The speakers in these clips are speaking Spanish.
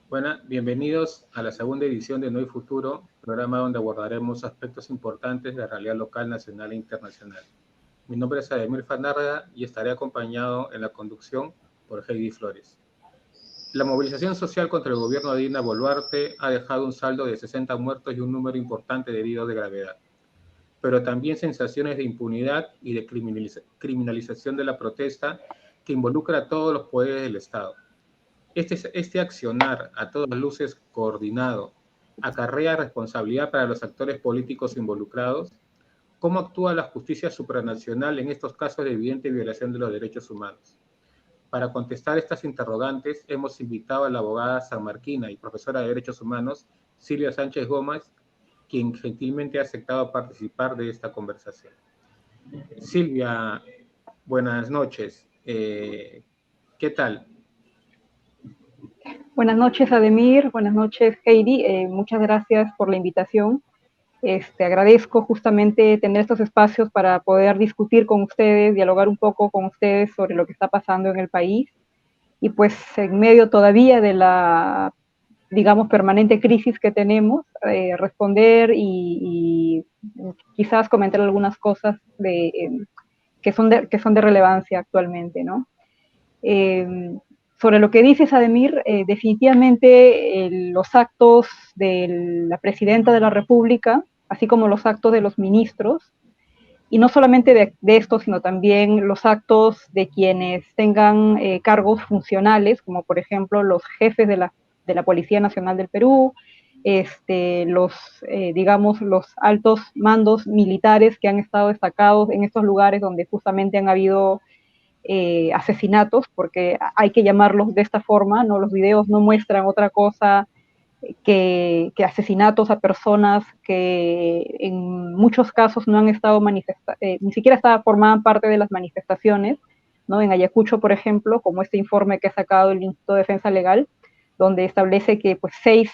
Bueno, bienvenidos a la segunda edición de No hay Futuro, programa donde abordaremos aspectos importantes de la realidad local, nacional e internacional. Mi nombre es Ademir Fanarga y estaré acompañado en la conducción por Heidi Flores. La movilización social contra el gobierno de Dina Boluarte ha dejado un saldo de 60 muertos y un número importante de heridos de gravedad, pero también sensaciones de impunidad y de criminalización de la protesta que involucra a todos los poderes del Estado. Este accionar a todas luces coordinado acarrea responsabilidad para los actores políticos involucrados. ¿Cómo actúa la justicia supranacional en estos casos de evidente violación de los derechos humanos? Para contestar estas interrogantes, hemos invitado a la abogada sanmarquina y profesora de Derechos Humanos, Silvia Sánchez Gómez, quien gentilmente ha aceptado participar de esta conversación. Silvia, buenas noches. ¿Qué tal? Buenas noches, Ademir. Buenas noches, Heidi. Muchas gracias por la invitación. Agradezco justamente tener estos espacios para poder discutir con ustedes, dialogar un poco con ustedes sobre lo que está pasando en el país. Y pues en medio todavía de la, digamos, permanente crisis que tenemos, responder y quizás comentar algunas cosas que son de relevancia actualmente, ¿no? Eh, Sobre lo que dices, Ademir, definitivamente los actos de la presidenta de la República, así como los actos de los ministros, y no solamente de estos, sino también los actos de quienes tengan cargos funcionales, como por ejemplo los jefes de la Policía Nacional del Perú, digamos, los altos mandos militares que han estado destacados en estos lugares donde justamente han habido asesinatos, porque hay que llamarlos de esta forma, ¿no? Los videos no muestran otra cosa que asesinatos a personas que en muchos casos no han estado ni siquiera formaban parte de las manifestaciones, ¿no? En Ayacucho, por ejemplo, como este informe que ha sacado el Instituto de Defensa Legal, donde establece que pues 6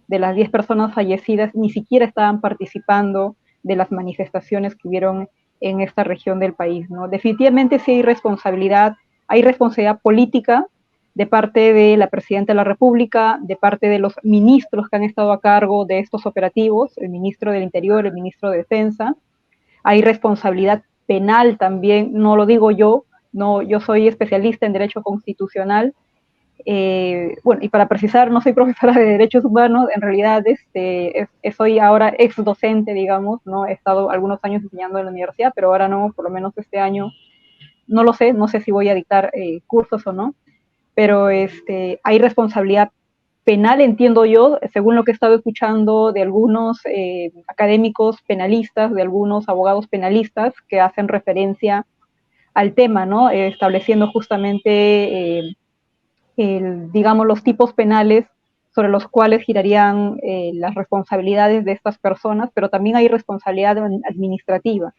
de las 10 personas fallecidas ni siquiera estaban participando de las manifestaciones que hubieron en esta región del país, ¿no? Definitivamente sí hay responsabilidad política de parte de la presidenta de la República, de parte de los ministros que han estado a cargo de estos operativos, el ministro del Interior, el ministro de Defensa. Hay responsabilidad penal también, no lo digo yo, no, yo soy especialista en derecho constitucional. Bueno, y para precisar, no soy profesora de derechos humanos, en realidad soy ahora ex docente, digamos, ¿no? He estado algunos años enseñando en la universidad, pero ahora no, por lo menos este año, no lo sé, no sé si voy a dictar cursos o no, pero hay responsabilidad penal, entiendo yo, según lo que he estado escuchando de algunos académicos penalistas, de algunos abogados penalistas que hacen referencia al tema, ¿no? Estableciendo justamente digamos, los tipos penales sobre los cuales girarían las responsabilidades de estas personas, pero también hay responsabilidad administrativa,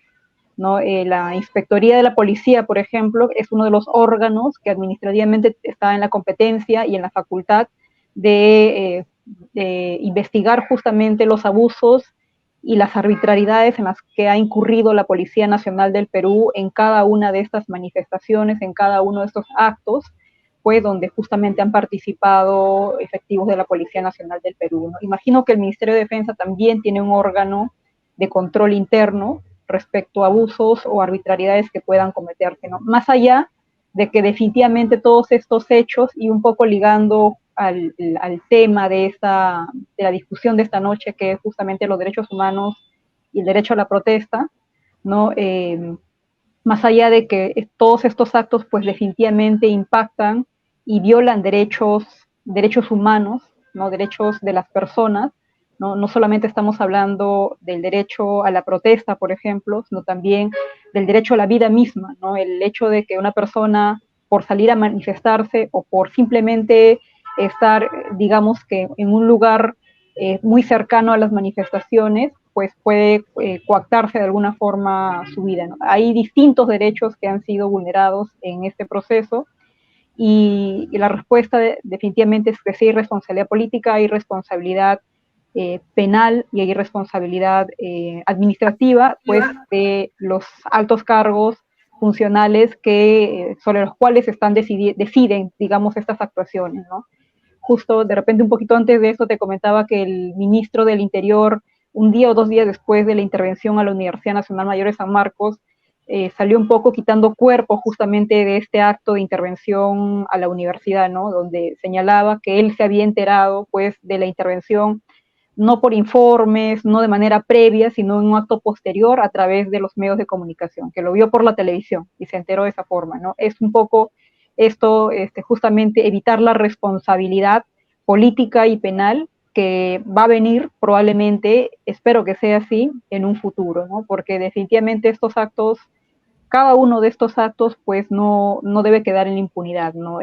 ¿no? La Inspectoría de la Policía, por ejemplo, es uno de los órganos que administrativamente está en la competencia y en la facultad de investigar justamente los abusos y las arbitrariedades en las que ha incurrido la Policía Nacional del Perú en cada una de estas manifestaciones, en cada uno de estos actos, pues donde justamente han participado efectivos de la Policía Nacional del Perú, ¿no? Imagino que el Ministerio de Defensa también tiene un órgano de control interno respecto a abusos o arbitrariedades que puedan cometerse, ¿no? Más allá de que definitivamente todos estos hechos, y un poco ligando al tema de la discusión de esta noche, que es justamente los derechos humanos y el derecho a la protesta, ¿no? Más allá de que todos estos actos pues definitivamente impactan y violan derechos humanos, ¿no? Derechos de las personas, ¿no? No solamente estamos hablando del derecho a la protesta, por ejemplo, sino también del derecho a la vida misma, ¿no? El hecho de que una persona, por salir a manifestarse o por simplemente estar, digamos que en un lugar muy cercano a las manifestaciones, pues puede coactarse de alguna forma su vida, ¿no? Hay distintos derechos que han sido vulnerados en este proceso y la respuesta definitivamente es que sí hay responsabilidad política, hay responsabilidad penal y hay responsabilidad administrativa, pues de los altos cargos funcionales sobre los cuales deciden, digamos, estas actuaciones, ¿no? justo de repente un poquito antes de esto te comentaba que el ministro del Interior, un día o 2 días después de la intervención a la Universidad Nacional Mayor de San Marcos, salió un poco quitando cuerpo justamente de este acto de intervención a la universidad, ¿no? Donde señalaba que él se había enterado, pues, de la intervención no por informes, no de manera previa, sino en un acto posterior a través de los medios de comunicación, que lo vio por la televisión y se enteró de esa forma, ¿no? Es un poco esto, justamente evitar la responsabilidad política y penal que va a venir probablemente, espero que sea así, en un futuro, ¿no? Porque definitivamente estos actos, cada uno de estos actos, pues no debe quedar en la impunidad, ¿no?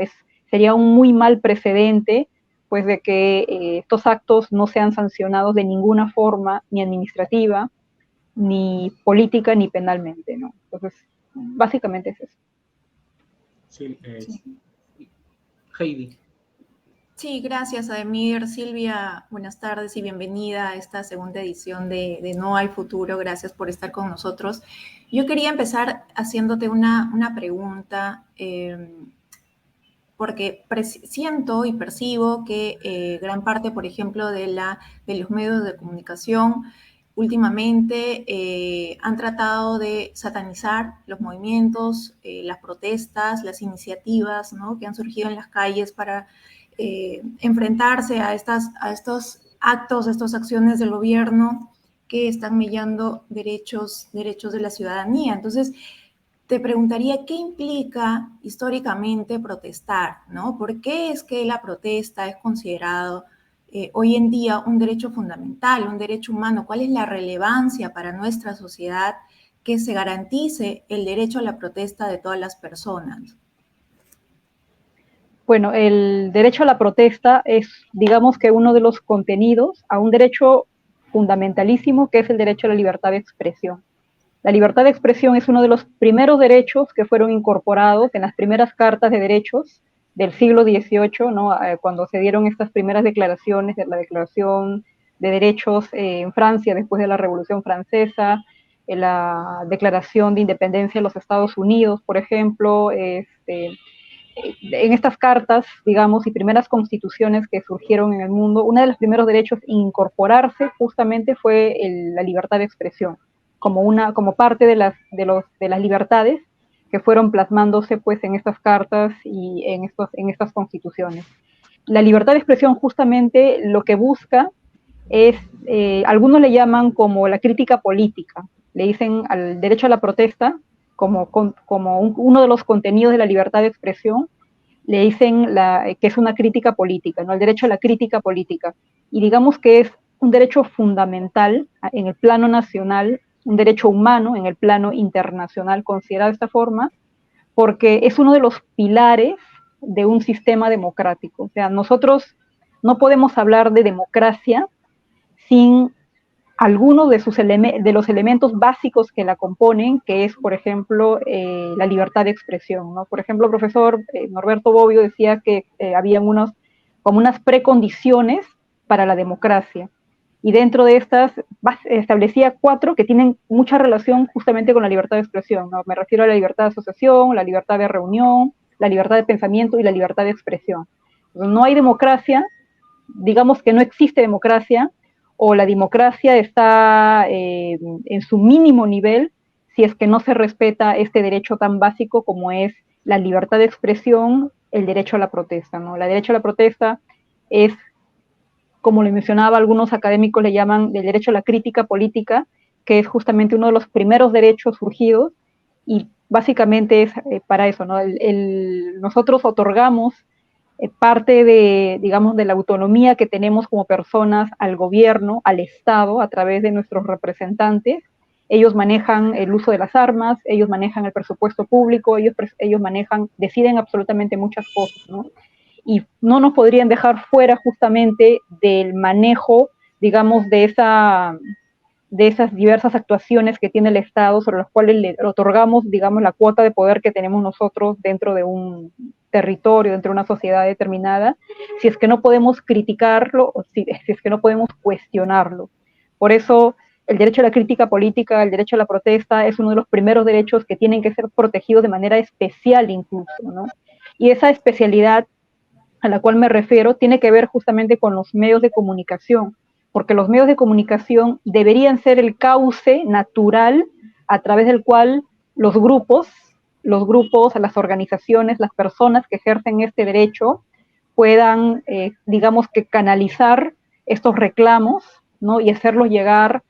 Sería un muy mal precedente, pues, de que estos actos no sean sancionados de ninguna forma, ni administrativa, ni política, ni penalmente, ¿no? Entonces, básicamente es eso. Sí, Heidi. Sí, gracias, Ademir. Silvia, buenas tardes y bienvenida a esta segunda edición de No hay futuro. Gracias por estar con nosotros. Yo quería empezar haciéndote una pregunta, porque siento y percibo que gran parte, por ejemplo, de los medios de comunicación últimamente han tratado de satanizar los movimientos, las protestas, las iniciativas, ¿no?, que han surgido en las calles para enfrentarse a estos actos, a estas acciones del gobierno que están mellando derechos de la ciudadanía. Entonces, te preguntaría qué implica históricamente protestar, ¿no? ¿Por qué es que la protesta es considerado hoy en día un derecho fundamental, un derecho humano? ¿Cuál es la relevancia para nuestra sociedad que se garantice el derecho a la protesta de todas las personas? Bueno, el derecho a la protesta es, digamos que uno de los contenidos a un derecho fundamentalísimo que es el derecho a la libertad de expresión. La libertad de expresión es uno de los primeros derechos que fueron incorporados en las primeras cartas de derechos del siglo XVIII, ¿no? Cuando se dieron estas primeras declaraciones, de la Declaración de Derechos en Francia después de la Revolución Francesa, la Declaración de Independencia de los Estados Unidos, por ejemplo, en estas cartas, digamos, y primeras constituciones que surgieron en el mundo, uno de los primeros derechos en incorporarse justamente fue la libertad de expresión, como parte de las libertades que fueron plasmándose, pues, en estas cartas y en estas constituciones. La libertad de expresión justamente lo que busca es, algunos le llaman como la crítica política, le dicen al derecho a la protesta como uno de los contenidos de la libertad de expresión, le dicen que es una crítica política, ¿no? El derecho a la crítica política. Y digamos que es un derecho fundamental en el plano nacional, un derecho humano en el plano internacional, considerado de esta forma, porque es uno de los pilares de un sistema democrático. O sea, nosotros no podemos hablar de democracia sin algunos de los elementos básicos que la componen, que es, por ejemplo, la libertad de expresión, ¿no? Por ejemplo, el profesor Norberto Bobbio decía que había como unas precondiciones para la democracia, y dentro de estas establecía 4 que tienen mucha relación justamente con la libertad de expresión, ¿no? Me refiero a la libertad de asociación, la libertad de reunión, la libertad de pensamiento y la libertad de expresión. Entonces, no hay democracia, digamos que no existe democracia, o la democracia está en su mínimo nivel si es que no se respeta este derecho tan básico como es la libertad de expresión, el derecho a la protesta, ¿no? La derecho a la protesta es, como le mencionaba, algunos académicos le llaman el derecho a la crítica política, que es justamente uno de los primeros derechos surgidos, y básicamente es para eso, ¿no? Nosotros otorgamos parte de, digamos, de la autonomía que tenemos como personas al gobierno, al Estado, a través de nuestros representantes. Ellos manejan el uso de las armas, ellos manejan el presupuesto público, ellos deciden absolutamente muchas cosas, ¿no? Y no nos podrían dejar fuera justamente del manejo, digamos, de esas diversas actuaciones que tiene el Estado, sobre las cuales le otorgamos, digamos, la cuota de poder que tenemos nosotros dentro de un territorio, dentro de una sociedad determinada, si es que no podemos criticarlo o si es que no podemos cuestionarlo. Por eso, el derecho a la crítica política, el derecho a la protesta, es uno de los primeros derechos que tienen que ser protegidos de manera especial incluso, ¿no? Y esa especialidad a la cual me refiero tiene que ver justamente con los medios de comunicación, porque los medios de comunicación deberían ser el cauce natural a través del cual los grupos, las organizaciones, las personas que ejercen este derecho puedan, digamos que canalizar estos reclamos, ¿no? Y hacerlos llegar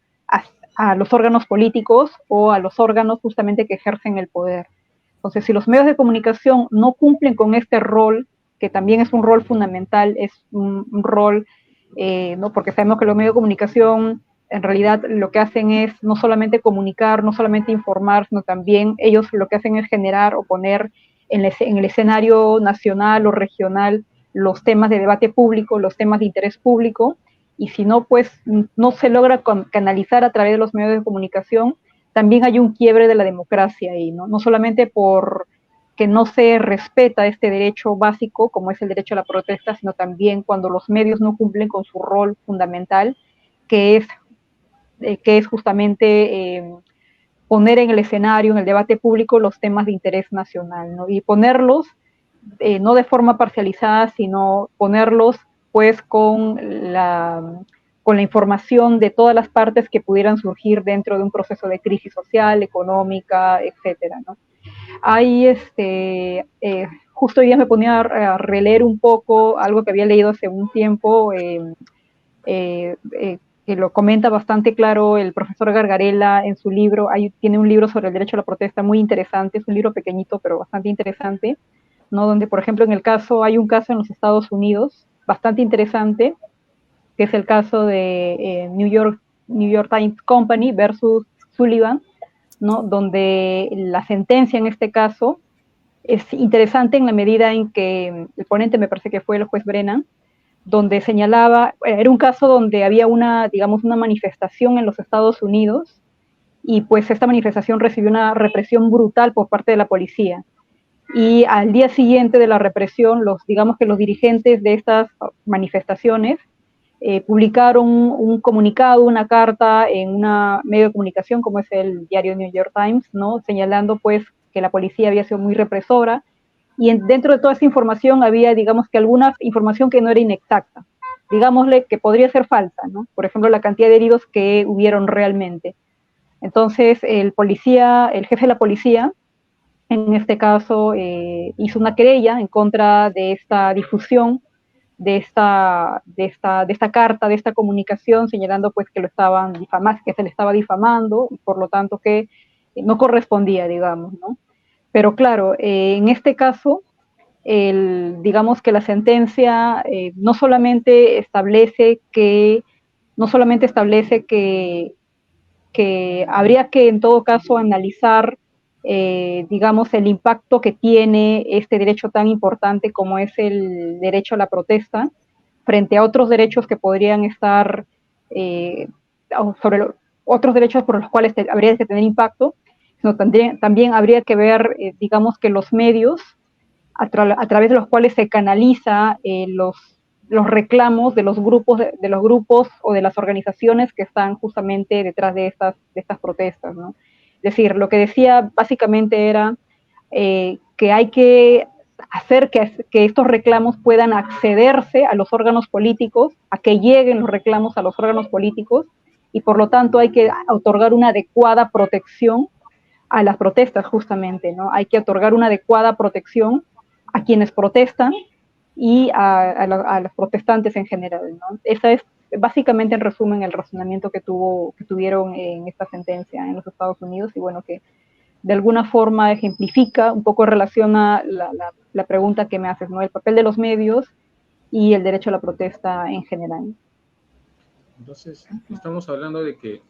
a los órganos políticos o a los órganos justamente que ejercen el poder. Entonces, si los medios de comunicación no cumplen con este rol, que también es un rol fundamental, es un rol, ¿no? Porque sabemos que los medios de comunicación en realidad lo que hacen es no solamente comunicar, no solamente informar, sino también ellos lo que hacen es generar o poner en el escenario nacional o regional los temas de debate público, los temas de interés público, y si no, pues no se logra canalizar a través de los medios de comunicación, también hay un quiebre de la democracia ahí, ¿no? No solamente por que no se respeta este derecho básico, como es el derecho a la protesta, sino también cuando los medios no cumplen con su rol fundamental, que es justamente poner en el escenario, en el debate público, los temas de interés nacional, ¿no? Y ponerlos no de forma parcializada, sino ponerlos pues con la información de todas las partes que pudieran surgir dentro de un proceso de crisis social, económica, etcétera, ¿no? Ahí, justo hoy día me ponía a releer un poco algo que había leído hace un tiempo, que lo comenta bastante claro el profesor Gargarella en su libro. Tiene un libro sobre el derecho a la protesta muy interesante, es un libro pequeñito pero bastante interesante, ¿no? Donde, por ejemplo, hay un caso en los Estados Unidos bastante interesante, que es el caso de New York Times Company versus Sullivan, ¿no? Donde la sentencia en este caso es interesante en la medida en que el ponente, me parece que fue el juez Brennan, donde señalaba, era un caso donde había digamos, una manifestación en los Estados Unidos, y pues esta manifestación recibió una represión brutal por parte de la policía. Y al día siguiente de la represión, digamos que los dirigentes de estas manifestaciones publicaron un comunicado, una carta en un medio de comunicación como es el diario New York Times, ¿no? Señalando pues que la policía había sido muy represora, y dentro de toda esa información había, digamos que alguna información que no era inexacta, digámosle que podría ser falsa, ¿no? Por ejemplo, la cantidad de heridos que hubieron realmente. Entonces, el jefe de la policía, en este caso, hizo una querella en contra de esta difusión de esta carta, de esta comunicación, señalando pues que lo estaban difamando, que se le estaba difamando, y por lo tanto que no correspondía, digamos, ¿no? Pero claro, en este caso, digamos que la sentencia no solamente establece que habría que en todo caso analizar, digamos, el impacto que tiene este derecho tan importante como es el derecho a la protesta, frente a otros derechos que podrían estar, otros derechos por los cuales habría que tener impacto, sino también habría que ver, digamos, que los medios a través de los cuales se canaliza los reclamos de los grupos o de las organizaciones que están justamente detrás de estas protestas, ¿no? Es decir, lo que decía básicamente era que hay que hacer que estos reclamos puedan accederse a los órganos políticos, a que lleguen los reclamos a los órganos políticos, y por lo tanto hay que otorgar una adecuada protección a las protestas justamente, ¿no? Hay que otorgar una adecuada protección a quienes protestan y a los protestantes en general, ¿no? Esa es básicamente, en resumen, el razonamiento que tuvieron en esta sentencia en los Estados Unidos, y bueno, que de alguna forma ejemplifica, un poco relaciona la pregunta que me haces, ¿no? El papel de los medios y el derecho a la protesta en general. Entonces, estamos hablando de que,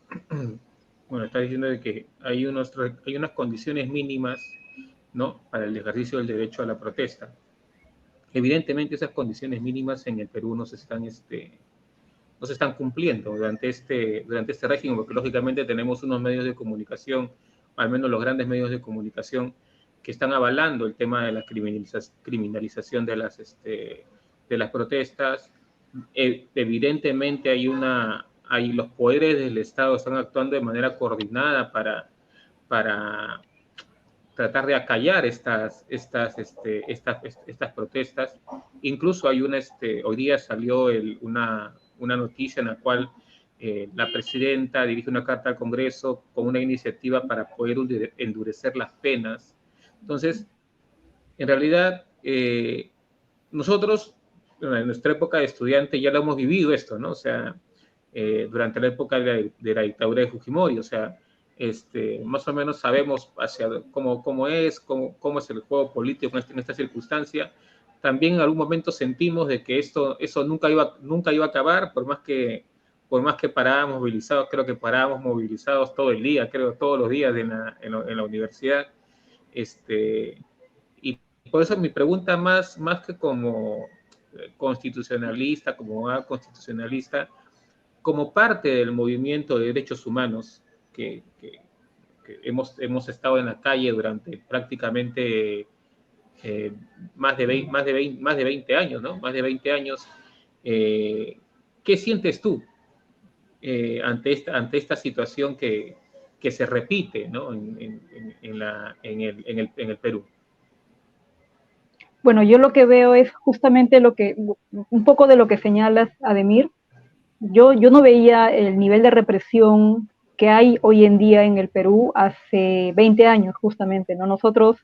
bueno, está diciendo de que hay unas condiciones mínimas, ¿no?, para el ejercicio del derecho a la protesta. Evidentemente esas condiciones mínimas en el Perú no se están cumpliendo durante este régimen, porque lógicamente tenemos unos medios de comunicación, al menos los grandes medios de comunicación, que están avalando el tema de la criminalización de las protestas. Evidentemente los poderes del Estado están actuando de manera coordinada para tratar de acallar estas protestas. Incluso hay hoy día salió una noticia en la cual la presidenta dirige una carta al Congreso con una iniciativa para poder endurecer las penas. Entonces, en realidad, nosotros, en nuestra época de estudiante, ya lo hemos vivido esto, ¿no? O sea, durante la época de la dictadura de Fujimori, o sea, más o menos sabemos cómo es el juego político en esta circunstancia. También en algún momento sentimos de que eso nunca iba a acabar, por más que parábamos movilizados, creo que parábamos movilizados todo el día, creo todos los días en la universidad. Y por eso mi pregunta más que como constitucionalista, como constitucionalista, como parte del movimiento de derechos humanos que hemos estado en la calle durante prácticamente más de 20 años, ¿no? Más de 20 años. ¿Qué sientes tú ante esta situación que se repite, ¿no? en el Perú? Bueno, yo lo que veo es justamente un poco de lo que señalas, Ademir. Yo no veía el nivel de represión que hay hoy en día en el Perú hace 20 años, justamente, ¿no? Nosotros,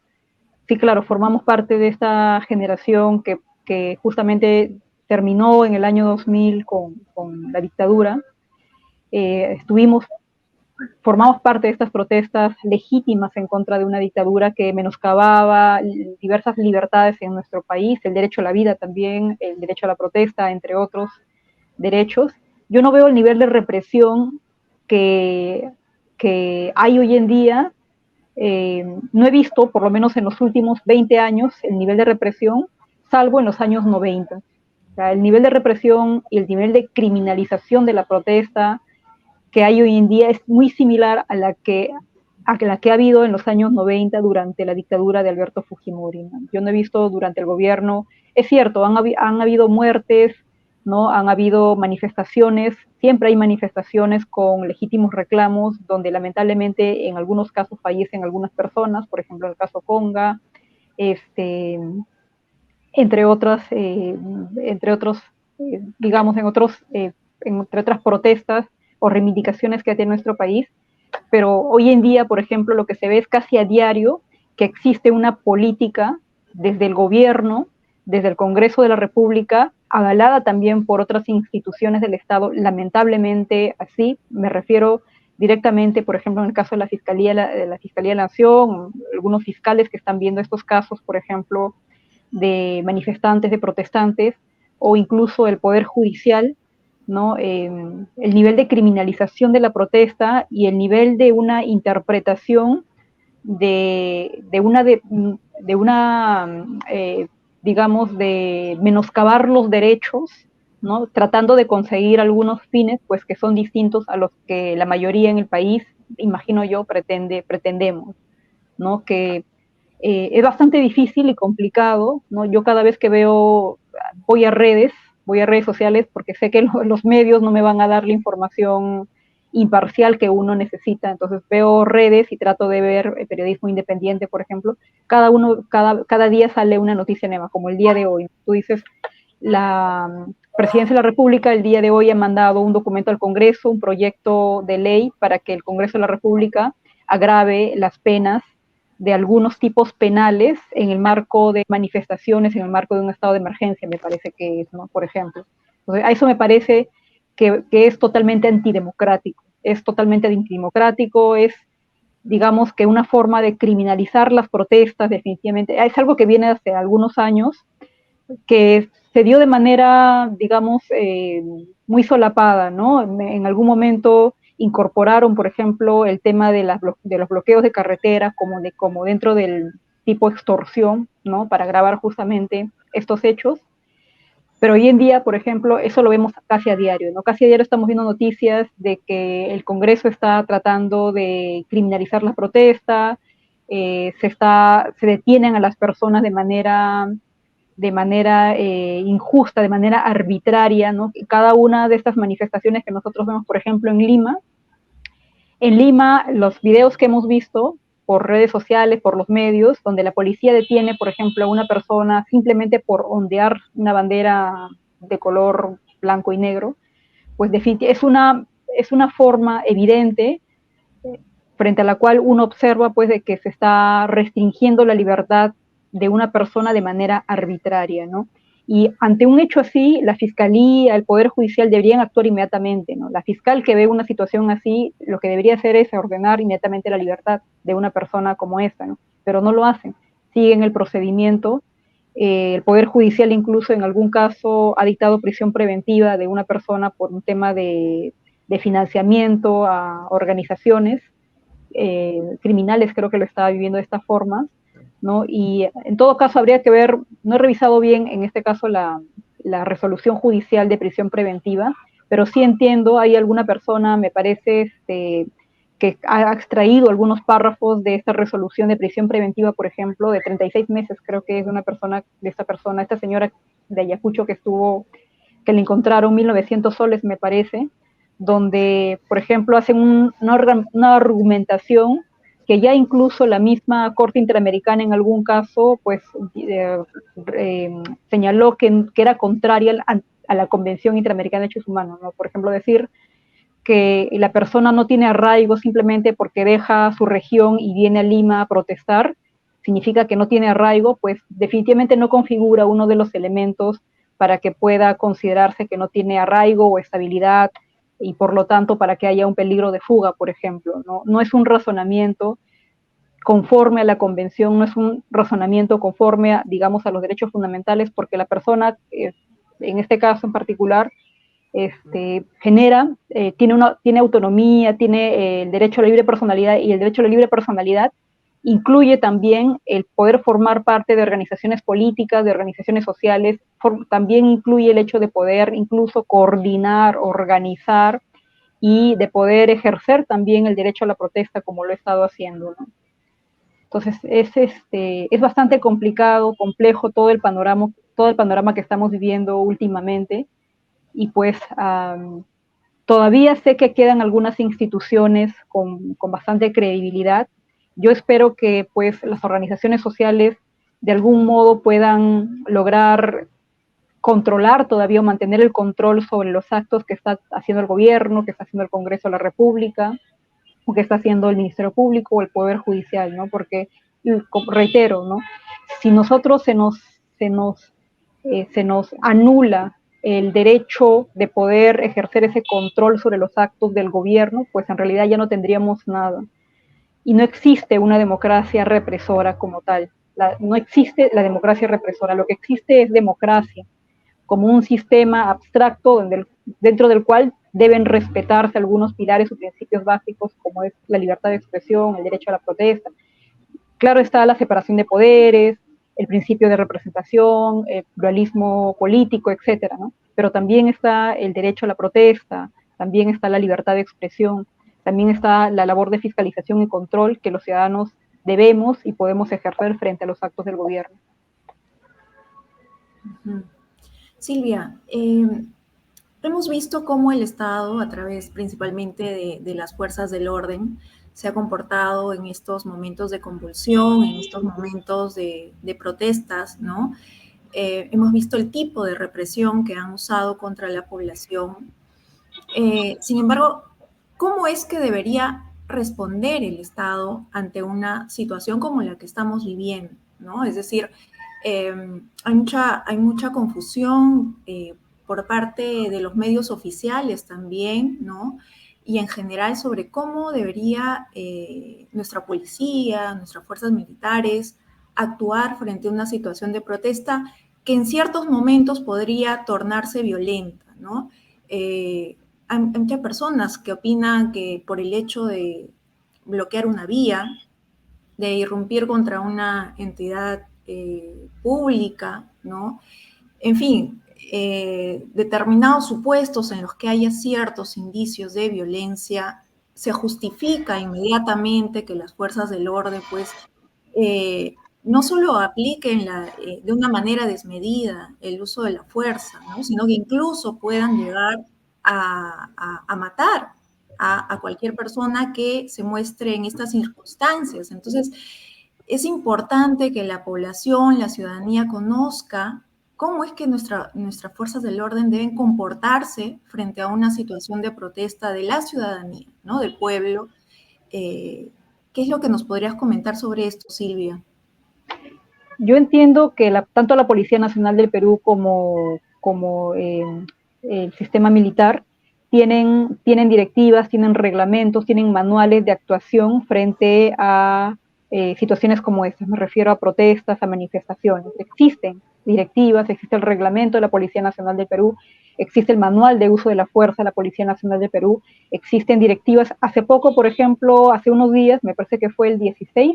sí, claro, formamos parte de esta generación que justamente terminó en el año 2000 con la dictadura. Formamos parte de estas protestas legítimas en contra de una dictadura que menoscababa diversas libertades en nuestro país, el derecho a la vida también, el derecho a la protesta, entre otros derechos. Yo no veo el nivel de represión que hay hoy en día. No he visto, por lo menos en los últimos 20 años, el nivel de represión, salvo en los años 90. O sea, el nivel de represión y el nivel de criminalización de la protesta que hay hoy en día es muy similar a la que ha habido en los años 90 durante la dictadura de Alberto Fujimori, ¿no? Yo no he visto durante el gobierno, es cierto, han habido muertes, ¿no? Han habido manifestaciones, siempre hay manifestaciones con legítimos reclamos, donde lamentablemente en algunos casos fallecen algunas personas, por ejemplo el caso Conga, entre otros, digamos, entre otras protestas o reivindicaciones que tiene nuestro país, pero hoy en día, por ejemplo, lo que se ve es casi a diario que existe una política desde el gobierno, desde el Congreso de la República, avalada también por otras instituciones del Estado, lamentablemente así, me refiero directamente, por ejemplo, en el caso de la Fiscalía de la Nación, algunos fiscales que están viendo estos casos, por ejemplo, de manifestantes, de protestantes, o incluso el Poder Judicial, ¿no? El nivel de criminalización de la protesta y el nivel de una interpretación digamos, de menoscabar los derechos, ¿no? Tratando de conseguir algunos fines, pues, que son distintos a los que la mayoría en el país, imagino yo, pretendemos, ¿no? Que es bastante difícil y complicado, ¿no? Yo cada vez que voy a redes sociales porque sé que los medios no me van a dar la información imparcial que uno necesita, entonces veo redes y trato de ver periodismo independiente, por ejemplo, cada día sale una noticia nueva, como el día de hoy. Tú dices, la Presidencia de la República el día de hoy ha mandado un documento al Congreso, un proyecto de ley para que el Congreso de la República agrave las penas de algunos tipos penales en el marco de manifestaciones, en el marco de un estado de emergencia, me parece que es, ¿no? Por ejemplo. Entonces, a eso me parece que es totalmente antidemocrático. Es totalmente antidemocrático, es, digamos, que una forma de criminalizar las protestas, definitivamente. Es algo que viene hace algunos años, que se dio de manera, digamos, muy solapada, ¿no? En algún momento incorporaron, por ejemplo, el tema de los bloqueos de carretera como dentro del tipo extorsión, ¿no? Para grabar justamente estos hechos. Pero hoy en día, por ejemplo, eso lo vemos casi a diario, ¿no? Casi a diario estamos viendo noticias de que el Congreso está tratando de criminalizar la protesta, se detienen a las personas de manera injusta, de manera arbitraria, ¿no? Cada una de estas manifestaciones que nosotros vemos, por ejemplo, en Lima, los videos que hemos visto, por redes sociales, por los medios, donde la policía detiene, por ejemplo, a una persona simplemente por ondear una bandera de color blanco y negro, pues es una forma evidente frente a la cual uno observa pues de que se está restringiendo la libertad de una persona de manera arbitraria, ¿no? Y ante un hecho así, la Fiscalía, el Poder Judicial deberían actuar inmediatamente, ¿no? La fiscal que ve una situación así, lo que debería hacer es ordenar inmediatamente la libertad de una persona como esta, ¿no? Pero no lo hacen, siguen el procedimiento. El Poder Judicial incluso en algún caso ha dictado prisión preventiva de una persona por un tema de financiamiento a organizaciones criminales, creo que lo estaba viviendo de esta forma, ¿no? Y en todo caso habría que ver, no he revisado bien en este caso la resolución judicial de prisión preventiva, pero sí entiendo, hay alguna persona, me parece, que ha extraído algunos párrafos de esta resolución de prisión preventiva, por ejemplo, de 36 meses, creo que es de una persona, esta señora de Ayacucho que le encontraron 1.900 soles, me parece, donde, por ejemplo, hacen una argumentación que ya incluso la misma Corte Interamericana en algún caso, pues, señaló que era contraria a la Convención Interamericana de Derechos Humanos, ¿no? Por ejemplo, decir que la persona no tiene arraigo simplemente porque deja su región y viene a Lima a protestar, significa que no tiene arraigo, pues definitivamente no configura uno de los elementos para que pueda considerarse que no tiene arraigo o estabilidad y por lo tanto para que haya un peligro de fuga, por ejemplo. No es un razonamiento conforme a la convención, no es un razonamiento conforme a, digamos, a los derechos fundamentales, porque la persona, en este caso en particular, tiene autonomía, tiene el derecho a la libre personalidad, y el derecho a la libre personalidad incluye también el poder formar parte de organizaciones políticas, de organizaciones sociales, también incluye el hecho de poder incluso coordinar, organizar y de poder ejercer también el derecho a la protesta como lo he estado haciendo, ¿no? Entonces es bastante complicado, complejo todo el panorama que estamos viviendo últimamente y pues todavía sé que quedan algunas instituciones con bastante credibilidad. Yo espero que pues las organizaciones sociales de algún modo puedan lograr controlar todavía o mantener el control sobre los actos que está haciendo el gobierno, que está haciendo el Congreso de la República, o que está haciendo el Ministerio Público o el Poder Judicial, ¿no? Porque, reitero, ¿no? Si nosotros se nos anula el derecho de poder ejercer ese control sobre los actos del gobierno, pues en realidad ya no tendríamos nada. Y no existe una democracia represora como tal. No existe la democracia represora, lo que existe es democracia, como un sistema abstracto dentro del cual deben respetarse algunos pilares o principios básicos, como es la libertad de expresión, el derecho a la protesta. Claro está la separación de poderes, el principio de representación, el pluralismo político, etcétera, ¿no? Pero también está el derecho a la protesta, también está la libertad de expresión, también está la labor de fiscalización y control que los ciudadanos debemos y podemos ejercer frente a los actos del gobierno. Silvia, hemos visto cómo el Estado, a través principalmente de las fuerzas del orden, se ha comportado en estos momentos de convulsión, en estos momentos de protestas, ¿no? Hemos visto el tipo de represión que han usado contra la población. Sin embargo, ¿cómo es que debería responder el Estado ante una situación como la que estamos viviendo, ¿no? Es decir, hay mucha confusión por parte de los medios oficiales también, ¿no? Y en general sobre cómo debería nuestra policía, nuestras fuerzas militares actuar frente a una situación de protesta que en ciertos momentos podría tornarse violenta, ¿no? Hay muchas personas que opinan que por el hecho de bloquear una vía, de irrumpir contra una entidad pública, ¿no? En fin, determinados supuestos en los que haya ciertos indicios de violencia, se justifica inmediatamente que las fuerzas del orden, pues, no solo apliquen de una manera desmedida el uso de la fuerza, ¿no? Sino que incluso puedan llegar a matar a cualquier persona que se muestre en estas circunstancias. Entonces, es importante que la población, la ciudadanía conozca cómo es que nuestras fuerzas del orden deben comportarse frente a una situación de protesta de la ciudadanía, ¿no? Del pueblo. ¿Qué es lo que nos podrías comentar sobre esto, Silvia? Yo entiendo que tanto la Policía Nacional del Perú como el sistema militar tienen directivas, tienen reglamentos, tienen manuales de actuación frente a situaciones como estas. Me refiero a protestas, a manifestaciones. Existen directivas, existe el reglamento de la Policía Nacional del Perú, existe el manual de uso de la fuerza de la Policía Nacional del Perú, existen directivas. Hace poco, por ejemplo, hace unos días, me parece que fue el 16,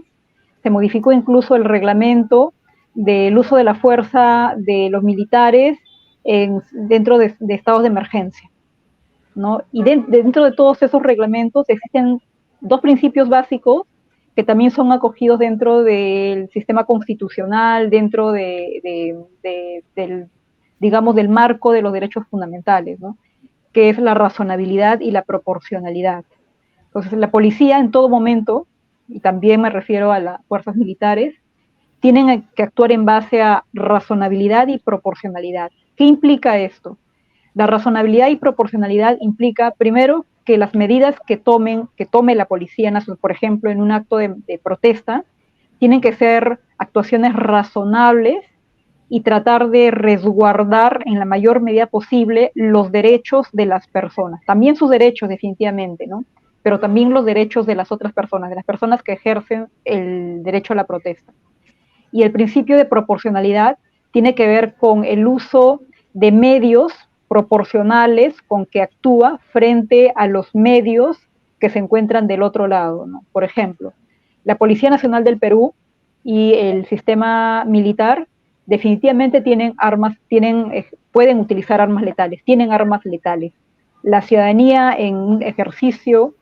se modificó incluso el reglamento del uso de la fuerza de los militares dentro de estados de emergencia, ¿no? Y dentro de todos esos reglamentos existen dos principios básicos que también son acogidos dentro del sistema constitucional, dentro del, digamos, del marco de los derechos fundamentales, ¿no? Que es la razonabilidad y la proporcionalidad. Entonces, la policía en todo momento, y también me refiero a las fuerzas militares, tienen que actuar en base a razonabilidad y proporcionalidad. ¿Qué implica esto? La razonabilidad y proporcionalidad implica, primero, que las medidas que tome la Policía Nacional, por ejemplo, en un acto de protesta, tienen que ser actuaciones razonables y tratar de resguardar en la mayor medida posible los derechos de las personas. También sus derechos, definitivamente, ¿no? Pero también los derechos de las otras personas, de las personas que ejercen el derecho a la protesta. Y el principio de proporcionalidad tiene que ver con el uso de medios proporcionales con que actúa frente a los medios que se encuentran del otro lado, ¿no? Por ejemplo, la Policía Nacional del Perú y el sistema militar definitivamente pueden utilizar armas letales, tienen armas letales. La ciudadanía en un ejercicio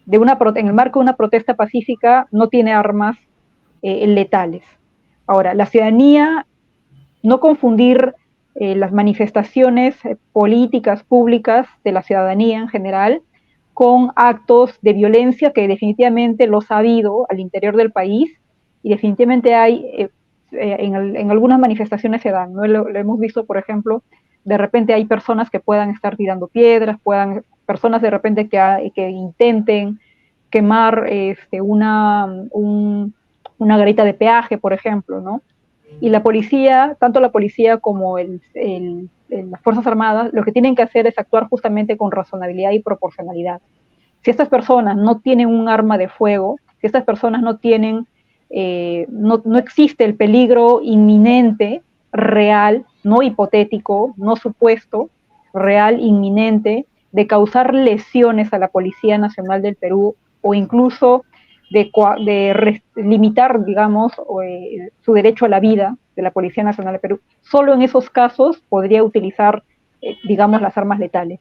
en el marco de una protesta pacífica no tiene armas letales. Ahora, la ciudadanía, no confundir las manifestaciones políticas públicas de la ciudadanía en general con actos de violencia que definitivamente los ha habido al interior del país y definitivamente hay, en algunas manifestaciones se dan, ¿no? Lo hemos visto, por ejemplo, de repente hay personas que puedan estar tirando piedras, personas de repente que intenten quemar una garita de peaje, por ejemplo, ¿no? Y la policía, tanto la policía como las Fuerzas Armadas, lo que tienen que hacer es actuar justamente con razonabilidad y proporcionalidad. Si estas personas no tienen un arma de fuego, si estas personas no tienen, no existe el peligro inminente, real, no hipotético, no supuesto, real, inminente, de causar lesiones a la Policía Nacional del Perú o incluso de limitar, digamos, su derecho a la vida de la Policía Nacional de Perú. Solo en esos casos podría utilizar, digamos, las armas letales.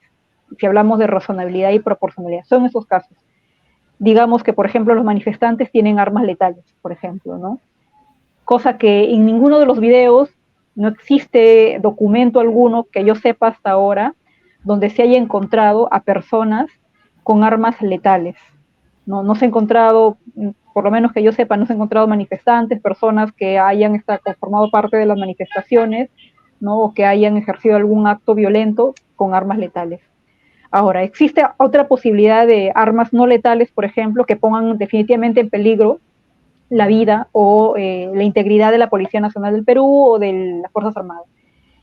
Si hablamos de razonabilidad y proporcionalidad, son esos casos. Digamos que, por ejemplo, los manifestantes tienen armas letales, por ejemplo, ¿no? Cosa que en ninguno de los videos no existe documento alguno que yo sepa hasta ahora donde se haya encontrado a personas con armas letales. No se ha encontrado, por lo menos que yo sepa, no se ha encontrado manifestantes, personas que hayan formado parte de las manifestaciones, ¿no? O que hayan ejercido algún acto violento con armas letales. Ahora, existe otra posibilidad de armas no letales, por ejemplo, que pongan definitivamente en peligro la vida o la integridad de la Policía Nacional del Perú o de las Fuerzas Armadas.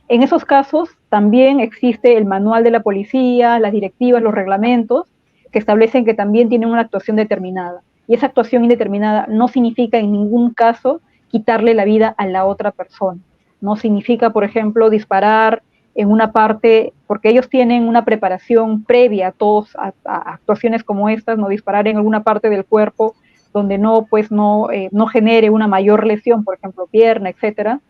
En esos casos también existe el manual de la policía, las directivas, los reglamentos, que establecen que también tienen una actuación determinada. Y esa actuación indeterminada no significa en ningún caso quitarle la vida a la otra persona. No significa, por ejemplo, disparar en una parte, porque ellos tienen una preparación previa a actuaciones como estas, no disparar en alguna parte del cuerpo donde no genere una mayor lesión, por ejemplo, pierna, etcétera.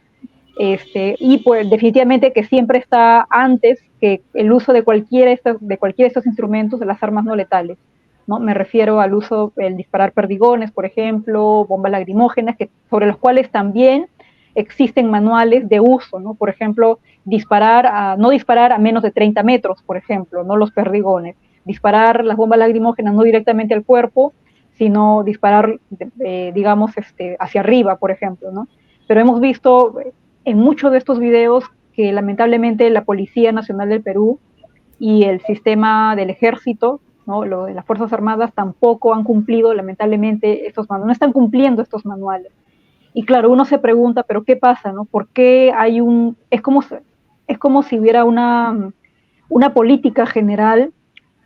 Y pues definitivamente que siempre está antes que el uso de cualquiera de estos instrumentos de las armas no letales, ¿no? Me refiero al uso, el disparar perdigones, por ejemplo, bombas lacrimógenas, sobre los cuales también existen manuales de uso, ¿no? Por ejemplo, no disparar a menos de 30 metros, por ejemplo, no los perdigones, disparar las bombas lacrimógenas no directamente al cuerpo, sino disparar, digamos, hacia arriba, por ejemplo, ¿no? Pero hemos visto en muchos de estos videos que lamentablemente la Policía Nacional del Perú y el sistema del ejército, ¿no? De las Fuerzas Armadas tampoco han cumplido, lamentablemente, estos manuales, no están cumpliendo estos manuales. Y claro, uno se pregunta, ¿pero qué pasa, no? ¿Por qué hay es como si hubiera una política general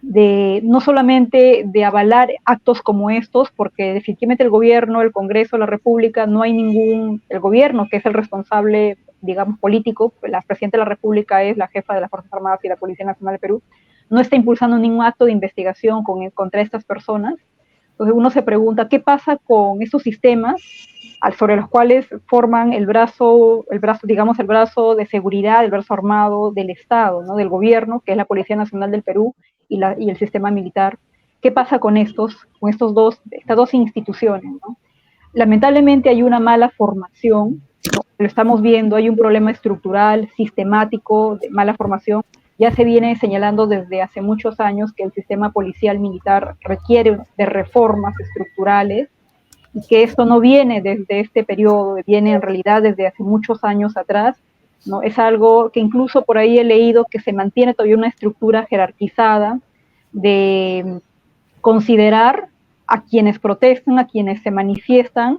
de no solamente de avalar actos como estos, porque definitivamente el gobierno, el Congreso, la República, no hay el gobierno que es el responsable, digamos, político, la Presidenta de la República es la jefa de las Fuerzas Armadas y la Policía Nacional de Perú, no está impulsando ningún acto de investigación contra estas personas. Entonces uno se pregunta, ¿qué pasa con esos sistemas sobre los cuales forman el brazo, digamos, el brazo de seguridad, el brazo armado del Estado, ¿no? Del gobierno, que es la Policía Nacional del Perú y el sistema militar? ¿Qué pasa con estas dos instituciones, ¿no? Lamentablemente hay una mala formación, ¿no? Lo estamos viendo, hay un problema estructural, sistemático, de mala formación. Ya se viene señalando desde hace muchos años que el sistema policial militar requiere de reformas estructurales, y que esto no viene desde este periodo, viene en realidad desde hace muchos años atrás, ¿no? Es algo que incluso por ahí he leído que se mantiene todavía una estructura jerarquizada de considerar a quienes protestan, a quienes se manifiestan,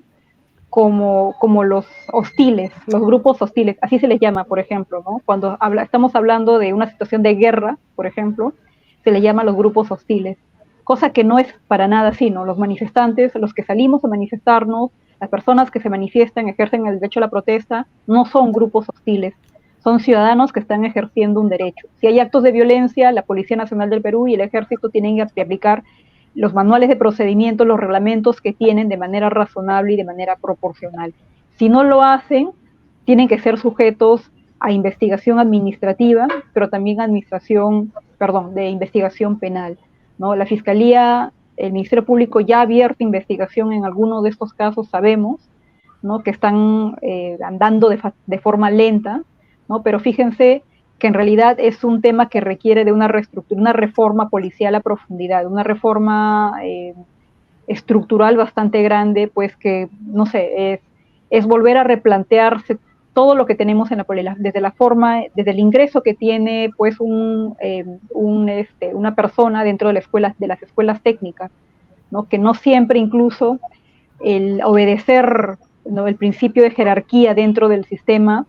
como los hostiles, los grupos hostiles, así se les llama, por ejemplo, ¿no? Cuando estamos hablando de una situación de guerra, por ejemplo, se les llama los grupos hostiles, cosa que no es para nada así, ¿no? Los manifestantes, los que salimos a manifestarnos, las personas que se manifiestan, ejercen el derecho a la protesta, no son grupos hostiles, son ciudadanos que están ejerciendo un derecho. Si hay actos de violencia, la Policía Nacional del Perú y el Ejército tienen que aplicar los manuales de procedimiento, los reglamentos que tienen de manera razonable y de manera proporcional. Si no lo hacen, tienen que ser sujetos a investigación administrativa, pero también de investigación penal, ¿no? La Fiscalía, el Ministerio Público ya ha abierto investigación en algunos de estos casos, sabemos, ¿no? Que están andando de forma lenta, ¿no? Pero fíjense que en realidad es un tema que requiere de una reforma policial a profundidad, una reforma estructural bastante grande, pues que, no sé, es volver a replantearse todo lo que tenemos en la policía, desde el ingreso que tiene pues una persona dentro de las escuelas técnicas, ¿no? Que no siempre incluso el obedecer, ¿no?, el principio de jerarquía dentro del sistema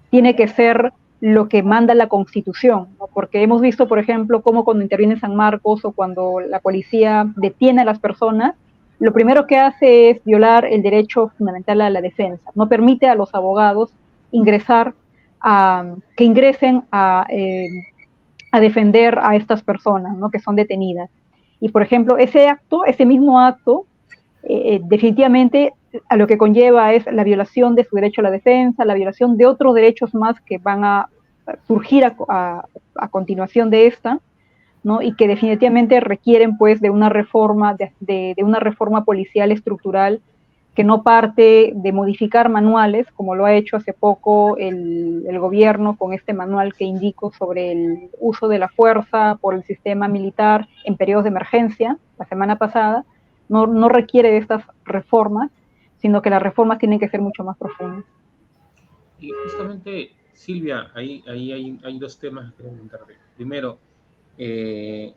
tiene que ser lo que manda la Constitución, ¿no? Porque hemos visto, por ejemplo, cómo cuando interviene San Marcos o cuando la policía detiene a las personas, lo primero que hace es violar el derecho fundamental a la defensa. No permite a los abogados que ingresen a defender a estas personas, ¿no?, que son detenidas. Y, por ejemplo, ese mismo acto, definitivamente a lo que conlleva es la violación de su derecho a la defensa, la violación de otros derechos más que van a surgir a continuación de esta, ¿no? Y que definitivamente requieren pues de una reforma, de una reforma policial estructural que no parte de modificar manuales, como lo ha hecho hace poco el gobierno con este manual que indico sobre el uso de la fuerza por el sistema militar en periodos de emergencia, la semana pasada. No requiere de estas reformas, sino que las reformas tienen que ser mucho más profundas. Y justamente, Silvia, ahí hay dos temas que comentarte. Primero, ya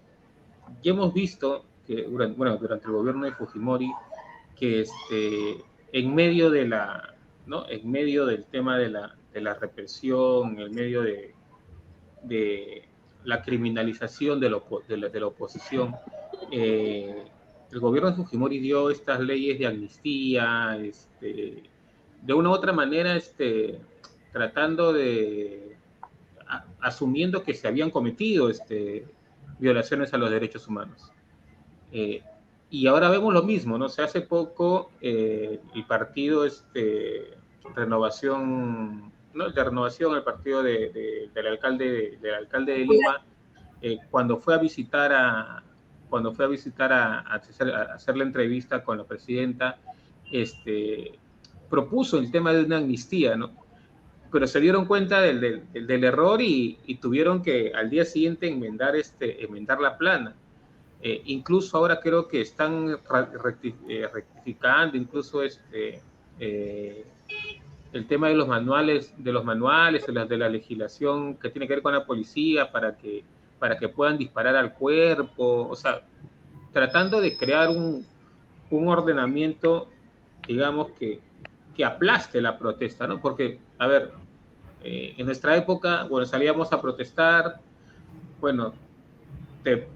hemos visto que durante el gobierno de Fujimori, que en medio del tema de la represión, en medio de la criminalización de la oposición, el gobierno de Fujimori dio estas leyes de amnistía, de una u otra manera, tratando asumiendo que se habían cometido violaciones a los derechos humanos. Y ahora vemos lo mismo, ¿no? Hace poco el partido Renovación, ¿no?, de Renovación, el partido del alcalde de Lima, cuando fue a visitar a hacer la entrevista con la presidenta, propuso el tema de una amnistía, ¿no? Pero se dieron cuenta del error y tuvieron que al día siguiente enmendar la plana. Incluso ahora creo que están rectificando incluso el tema de los manuales, de la legislación que tiene que ver con la policía para que puedan disparar al cuerpo, o sea, tratando de crear un ordenamiento, digamos, que aplaste la protesta, ¿no? Porque, a ver, en nuestra época, bueno, salíamos a protestar, bueno, te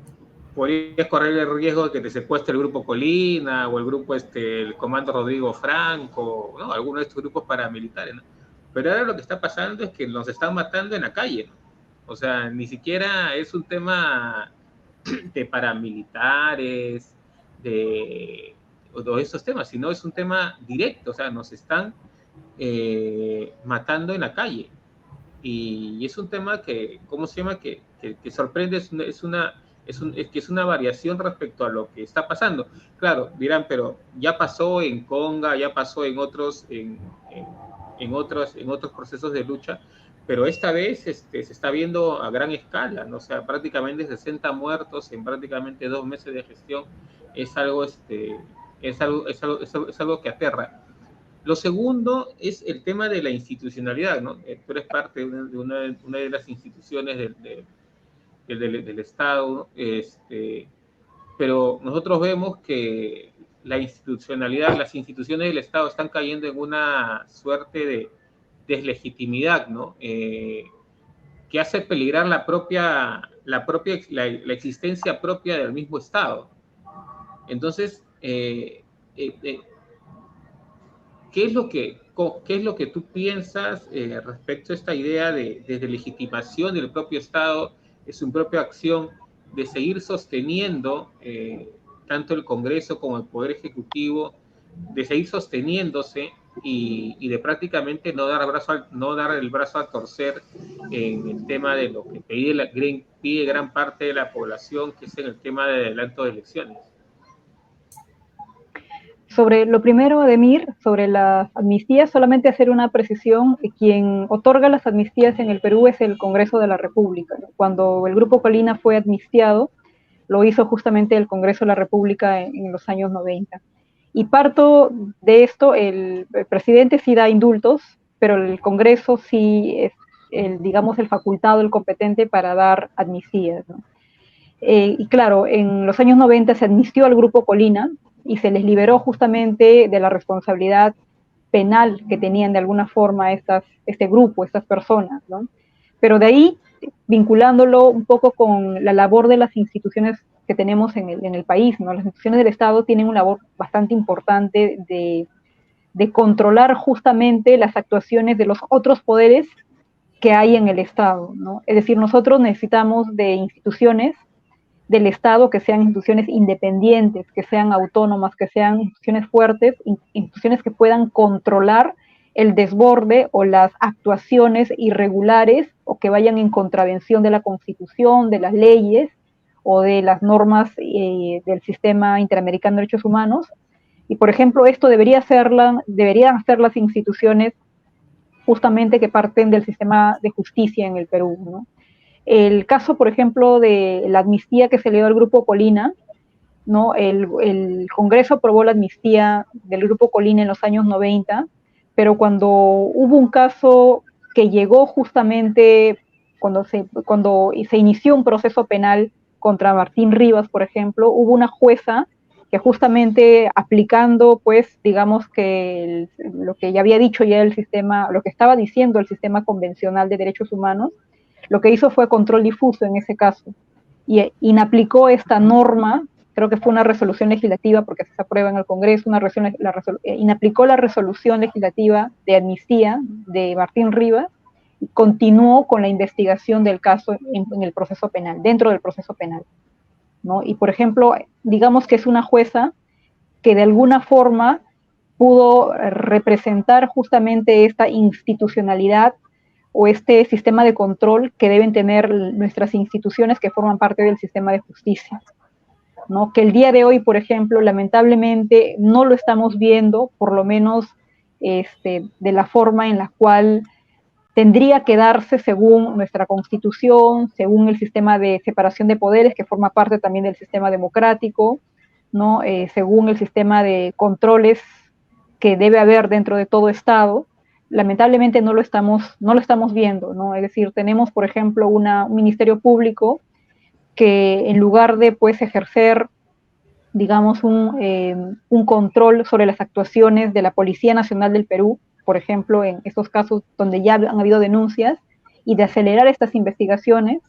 podrías correr el riesgo de que te secuestre el Grupo Colina o el grupo, el Comando Rodrigo Franco, ¿no? Alguno de estos grupos paramilitares, ¿no? Pero ahora lo que está pasando es que nos están matando en la calle, ¿no? O sea, ni siquiera es un tema de paramilitares, de esos temas, sino es un tema directo, o sea, nos están matando en la calle. Y es un tema que, ¿cómo se llama? Que sorprende, es una variación respecto a lo que está pasando. Claro, dirán, pero ya pasó en Conga, ya pasó en otros procesos de lucha, pero esta vez se está viendo a gran escala, ¿no? O sea, prácticamente 60 muertos en prácticamente 2 meses de gestión es algo, es algo que aterra. Lo segundo es el tema de la institucionalidad, ¿no? Tú eres parte de una de las instituciones del Estado, pero nosotros vemos que la institucionalidad, las instituciones del Estado están cayendo en una suerte de deslegitimidad, ¿no? Que hace peligrar la existencia propia del mismo Estado. Entonces, ¿qué es lo que tú piensas respecto a esta idea de legitimación del propio Estado, de su propia acción, de seguir sosteniendo tanto el Congreso como el Poder Ejecutivo, de seguir sosteniéndose y de prácticamente no dar el brazo a torcer en el tema de lo que pide gran parte de la población, que es en el tema de adelanto de elecciones? Sobre lo primero, Ademir, sobre las amnistías, solamente hacer una precisión: quien otorga las amnistías en el Perú es el Congreso de la República, ¿no? Cuando el Grupo Colina fue amnistiado, lo hizo justamente el Congreso de la República en los años 90. Y parto de esto: el presidente sí da indultos, pero el Congreso sí es, digamos, el facultado, el competente para dar amnistías, ¿no? Y claro, en los años 90 se amnistió al Grupo Colina y se les liberó justamente de la responsabilidad penal que tenían de alguna forma este grupo, estas personas, ¿no? Pero de ahí, vinculándolo un poco con la labor de las instituciones que tenemos en el país, ¿no? Las instituciones del Estado tienen una labor bastante importante de controlar justamente las actuaciones de los otros poderes que hay en el Estado, ¿no? Es decir, nosotros necesitamos de instituciones del Estado que sean instituciones independientes, que sean autónomas, que sean instituciones fuertes, instituciones que puedan controlar el desborde o las actuaciones irregulares o que vayan en contravención de la Constitución, de las leyes o de las normas del Sistema Interamericano de Derechos Humanos. Y, por ejemplo, esto deberían hacer las instituciones justamente que parten del sistema de justicia en el Perú, ¿no? El caso, por ejemplo, de la amnistía que se le dio al Grupo Colina, ¿no? El Congreso aprobó la amnistía del Grupo Colina en los años 90, pero cuando hubo un caso que llegó justamente cuando se inició un proceso penal contra Martín Rivas, por ejemplo, hubo una jueza que justamente aplicando, pues, digamos que lo que ya había dicho ya el sistema, lo que estaba diciendo el sistema convencional de derechos humanos, lo que hizo fue control difuso en ese caso y inaplicó esta norma. Creo que fue una resolución legislativa porque se aprueba en el Congreso, inaplicó la resolución legislativa de amnistía de Martín Rivas y continuó con la investigación del caso en el proceso penal, dentro del proceso penal, ¿no? Y, por ejemplo, digamos que es una jueza que de alguna forma pudo representar justamente esta institucionalidad o este sistema de control que deben tener nuestras instituciones que forman parte del sistema de justicia, ¿no? Que el día de hoy, por ejemplo, lamentablemente no lo estamos viendo, por lo menos de la forma en la cual tendría que darse según nuestra Constitución, según el sistema de separación de poderes, que forma parte también del sistema democrático, ¿no? Según el sistema de controles que debe haber dentro de todo Estado. Lamentablemente no lo estamos viendo, ¿no? Es decir, tenemos, por ejemplo, un ministerio público que en lugar de pues ejercer, digamos, un control sobre las actuaciones de la Policía Nacional del Perú, por ejemplo, en estos casos donde ya han habido denuncias, y de acelerar estas investigaciones,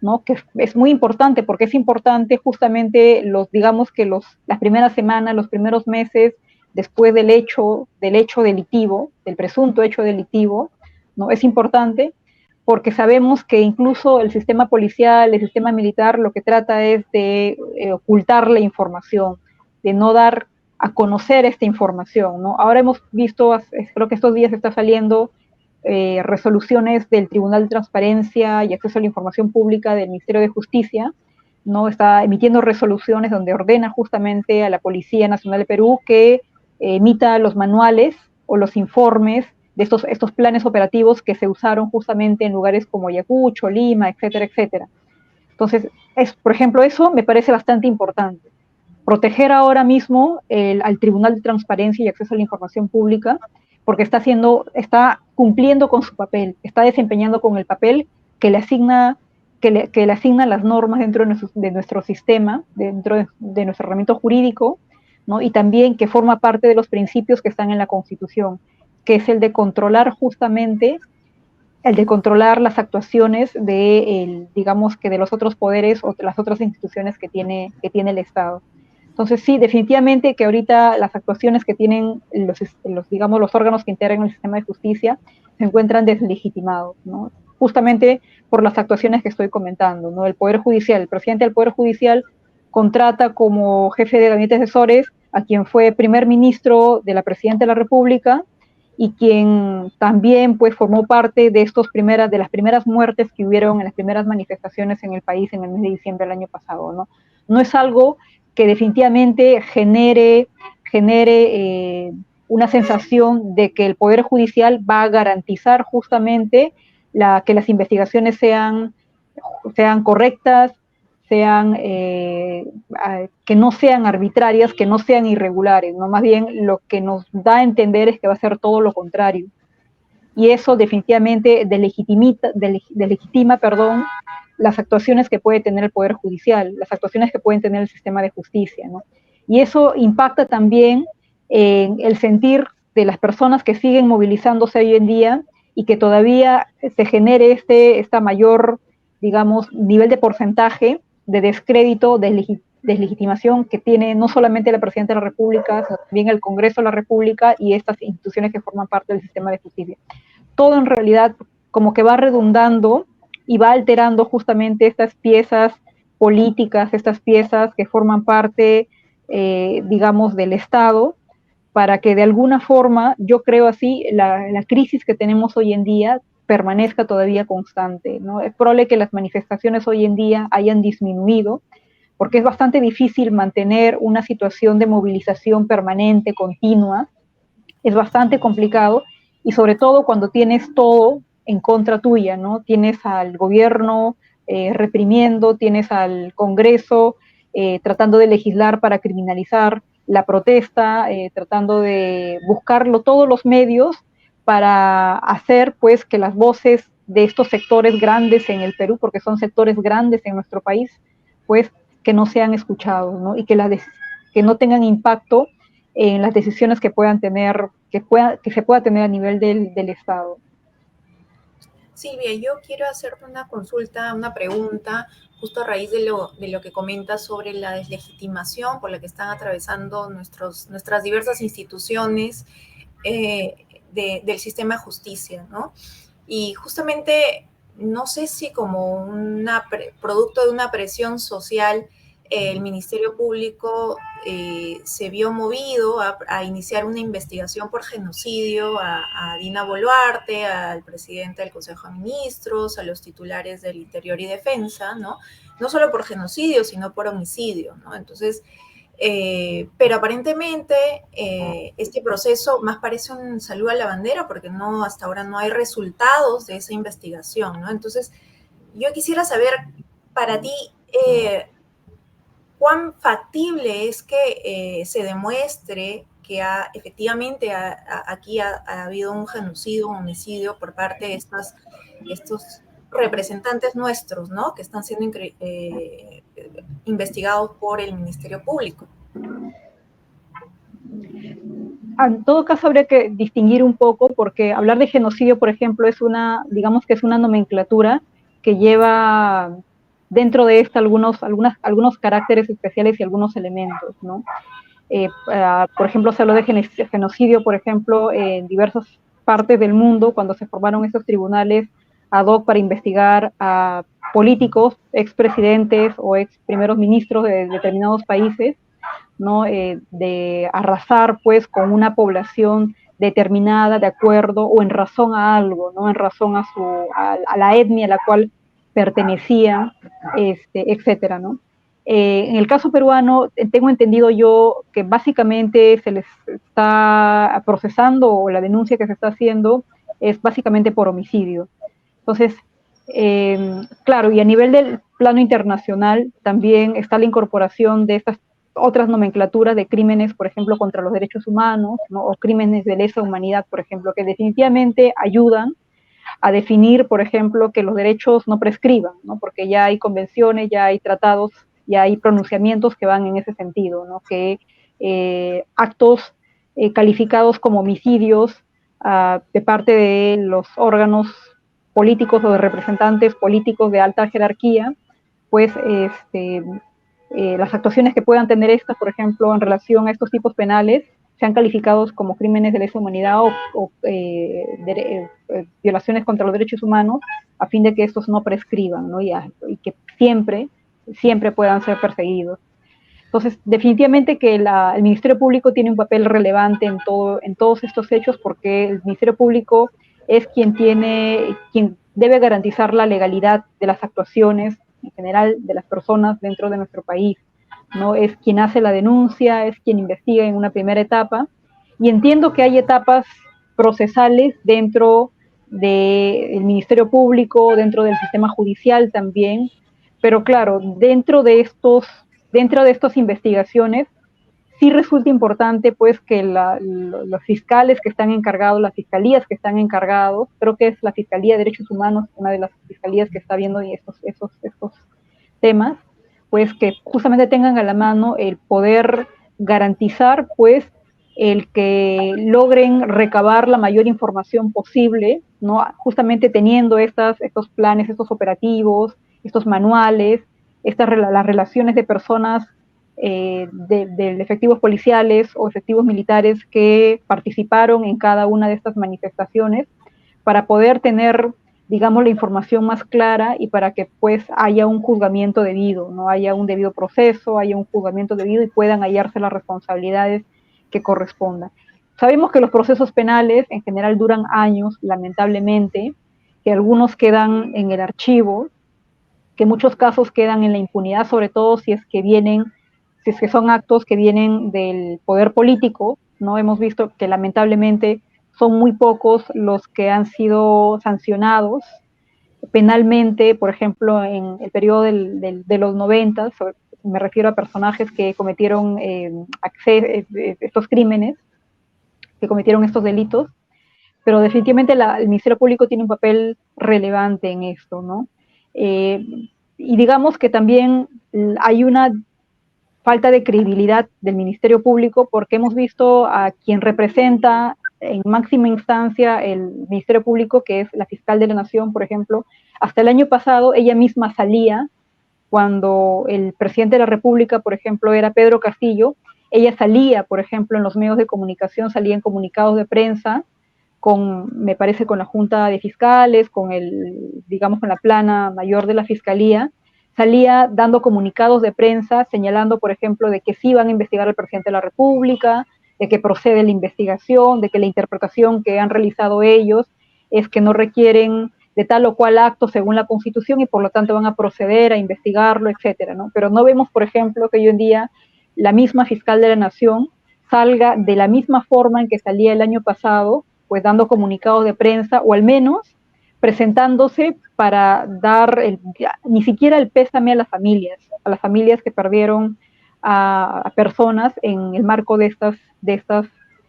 ¿no? Que es muy importante, porque es importante justamente digamos que las primeras semanas, los primeros meses después del hecho delictivo, del presunto hecho delictivo, ¿no? Es importante porque sabemos que incluso el sistema policial, el sistema militar, lo que trata es de ocultar la información, de no dar a conocer esta información, ¿no? Ahora hemos visto, creo que estos días está saliendo resoluciones del Tribunal de Transparencia y Acceso a la Información Pública del Ministerio de Justicia, ¿no? Está emitiendo resoluciones donde ordena justamente a la Policía Nacional de Perú que emita los manuales o los informes de estos planes operativos que se usaron justamente en lugares como Ayacucho, Lima, etcétera, etcétera. Entonces, por ejemplo, eso me parece bastante importante. Proteger ahora mismo al Tribunal de Transparencia y Acceso a la Información Pública, porque está cumpliendo con su papel, está desempeñando con el papel que le asignan las normas dentro de nuestro sistema, dentro de nuestro ordenamiento jurídico, ¿no? Y también que forma parte de los principios que están en la Constitución, que es el de controlar las actuaciones digamos que de los otros poderes o de las otras instituciones que tiene el Estado. Entonces sí, definitivamente que ahorita las actuaciones que tienen digamos, los órganos que integran el sistema de justicia se encuentran deslegitimados, ¿no? Justamente por las actuaciones que estoy comentando, ¿no? El presidente del Poder Judicial contrata como jefe de gabinete de asesores a quien fue primer ministro de la Presidenta de la República y quien también pues formó parte de las primeras muertes que hubieron en las primeras manifestaciones en el país en el mes de diciembre del año pasado, ¿no? No es algo que definitivamente genere una sensación de que el Poder Judicial va a garantizar justamente que las investigaciones sean correctas, que no sean arbitrarias, que no sean irregulares, ¿no? Más bien lo que nos da a entender es que va a ser todo lo contrario. Y eso definitivamente delegitima, las actuaciones que puede tener el Poder Judicial, las actuaciones que puede tener el sistema de justicia, ¿no? Y eso impacta también en el sentir de las personas que siguen movilizándose hoy en día y que todavía se genere esta mayor, digamos, nivel de porcentaje de descrédito, deslegitimación que tiene no solamente la Presidenta de la República, sino también el Congreso de la República y estas instituciones que forman parte del sistema de justicia. Todo en realidad como que va redundando y va alterando justamente estas piezas políticas, estas piezas que forman parte, digamos, del Estado, para que de alguna forma, yo creo así, la crisis que tenemos hoy en día permanezca todavía constante, ¿no? Es probable que las manifestaciones hoy en día hayan disminuido, porque es bastante difícil mantener una situación de movilización permanente, continua, es bastante complicado, y sobre todo cuando tienes todo en contra tuya, ¿no? Tienes al gobierno reprimiendo, tienes al Congreso tratando de legislar para criminalizar la protesta, tratando de buscarlo todos los medios para hacer pues que las voces de estos sectores grandes en el Perú, porque son sectores grandes en nuestro país, pues que no sean escuchados, ¿no? Y que no tengan impacto en las decisiones que puedan tener, que se pueda tener a nivel del Estado. Silvia, yo quiero hacerte una consulta, una pregunta, justo a raíz de lo que comentas sobre la deslegitimación por la que están atravesando nuestras diversas instituciones del sistema de justicia, ¿no? Y justamente, no sé si como producto de una presión social, el Ministerio Público se vio movido a iniciar una investigación por genocidio a Dina Boluarte, al presidente del Consejo de Ministros, a los titulares del Interior y Defensa, ¿no? No solo por genocidio, sino por homicidio, ¿no? Entonces, Pero aparentemente este proceso más parece un saludo a la bandera porque no, hasta ahora no hay resultados de esa investigación, ¿no? Entonces, yo quisiera saber para ti cuán factible es que se demuestre que efectivamente aquí ha habido un genocidio, un homicidio por parte de estos representantes nuestros, ¿no? Que están siendo investigados por el Ministerio Público. En todo caso habría que distinguir un poco, porque hablar de genocidio, por ejemplo, es digamos que es una nomenclatura que lleva dentro de esta algunos caracteres especiales y algunos elementos, ¿no? Por ejemplo, se habló de genocidio, por ejemplo, en diversas partes del mundo, cuando se formaron estos tribunales ad hoc para investigar a políticos, expresidentes o ex primeros ministros de determinados países, ¿no? De arrasar pues con una población determinada de acuerdo o en razón a algo, ¿no? En razón a la etnia a la cual pertenecían, etcétera, ¿no? En el caso peruano, tengo entendido yo que básicamente se les está procesando, o la denuncia que se está haciendo es básicamente por homicidio. Entonces, claro, y a nivel del plano internacional también está la incorporación de estas otras nomenclaturas de crímenes, por ejemplo, contra los derechos humanos, ¿no? O crímenes de lesa humanidad, por ejemplo, que definitivamente ayudan a definir, por ejemplo, que los derechos no prescriban, ¿no? Porque ya hay convenciones, ya hay tratados, ya hay pronunciamientos que van en ese sentido, ¿no? Que actos calificados como homicidios de parte de los órganos políticos o de representantes políticos de alta jerarquía, pues las actuaciones que puedan tener estas, por ejemplo, en relación a estos tipos penales, sean calificados como crímenes de lesa humanidad o violaciones contra los derechos humanos, a fin de que estos no prescriban, ¿no? Y que siempre puedan ser perseguidos. Entonces, definitivamente que el Ministerio Público tiene un papel relevante en todos estos hechos, porque el Ministerio Público es quien debe garantizar la legalidad de las actuaciones en general de las personas dentro de nuestro país, ¿no? Es quien hace la denuncia, es quien investiga en una primera etapa, y entiendo que hay etapas procesales dentro del Ministerio Público, dentro del sistema judicial también, pero claro, dentro de estas investigaciones sí resulta importante pues que los fiscales que están encargados, las fiscalías que están encargados, creo que es la Fiscalía de Derechos Humanos, una de las fiscalías que está viendo estos temas, pues que justamente tengan a la mano el poder garantizar pues el que logren recabar la mayor información posible, ¿no? Justamente teniendo estos planes, estos operativos, estos manuales, las relaciones de personas de efectivos policiales o efectivos militares que participaron en cada una de estas manifestaciones, para poder tener, digamos, la información más clara y para que pues haya un juzgamiento debido, no haya un debido proceso, haya un juzgamiento debido y puedan hallarse las responsabilidades que correspondan. Sabemos que los procesos penales en general duran años, lamentablemente, que algunos quedan en el archivo, que muchos casos quedan en la impunidad, sobre todo si es que son actos que vienen del poder político, ¿no? Hemos visto que lamentablemente son muy pocos los que han sido sancionados penalmente, por ejemplo, en el periodo de los 90, me refiero a personajes que cometieron estos crímenes, que cometieron estos delitos, pero definitivamente el Ministerio Público tiene un papel relevante en esto, ¿no? Y digamos que también hay una falta de credibilidad del Ministerio Público, porque hemos visto a quien representa en máxima instancia el Ministerio Público, que es la fiscal de la Nación, por ejemplo. Hasta el año pasado ella misma salía, cuando el presidente de la República, por ejemplo, era Pedro Castillo, ella salía, por ejemplo, en los medios de comunicación, salía en comunicados de prensa, me parece con la Junta de Fiscales, con la plana mayor de la Fiscalía, salía dando comunicados de prensa señalando, por ejemplo, de que sí van a investigar al presidente de la República, de que procede la investigación, de que la interpretación que han realizado ellos es que no requieren de tal o cual acto según la Constitución y por lo tanto van a proceder a investigarlo, etcétera, ¿no? Pero no vemos, por ejemplo, que hoy en día la misma fiscal de la Nación salga de la misma forma en que salía el año pasado, pues dando comunicados de prensa, o al menos presentándose para dar ni siquiera el pésame a las familias que perdieron a personas en el marco de estas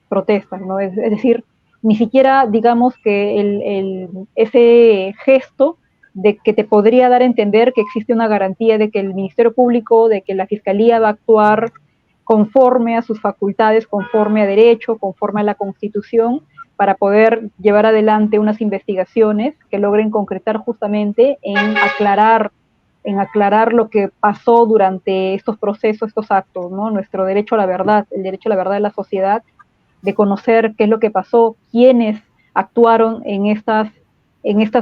protestas, ¿no? Es decir, ni siquiera digamos que ese gesto de que te podría dar a entender que existe una garantía de que el Ministerio Público, de que la Fiscalía va a actuar conforme a sus facultades, conforme a derecho, conforme a la Constitución, para poder llevar adelante unas investigaciones que logren concretar justamente en aclarar lo que pasó durante estos procesos, estos actos, ¿no? Nuestro derecho a la verdad, el derecho a la verdad de la sociedad, de conocer qué es lo que pasó, quiénes actuaron en estas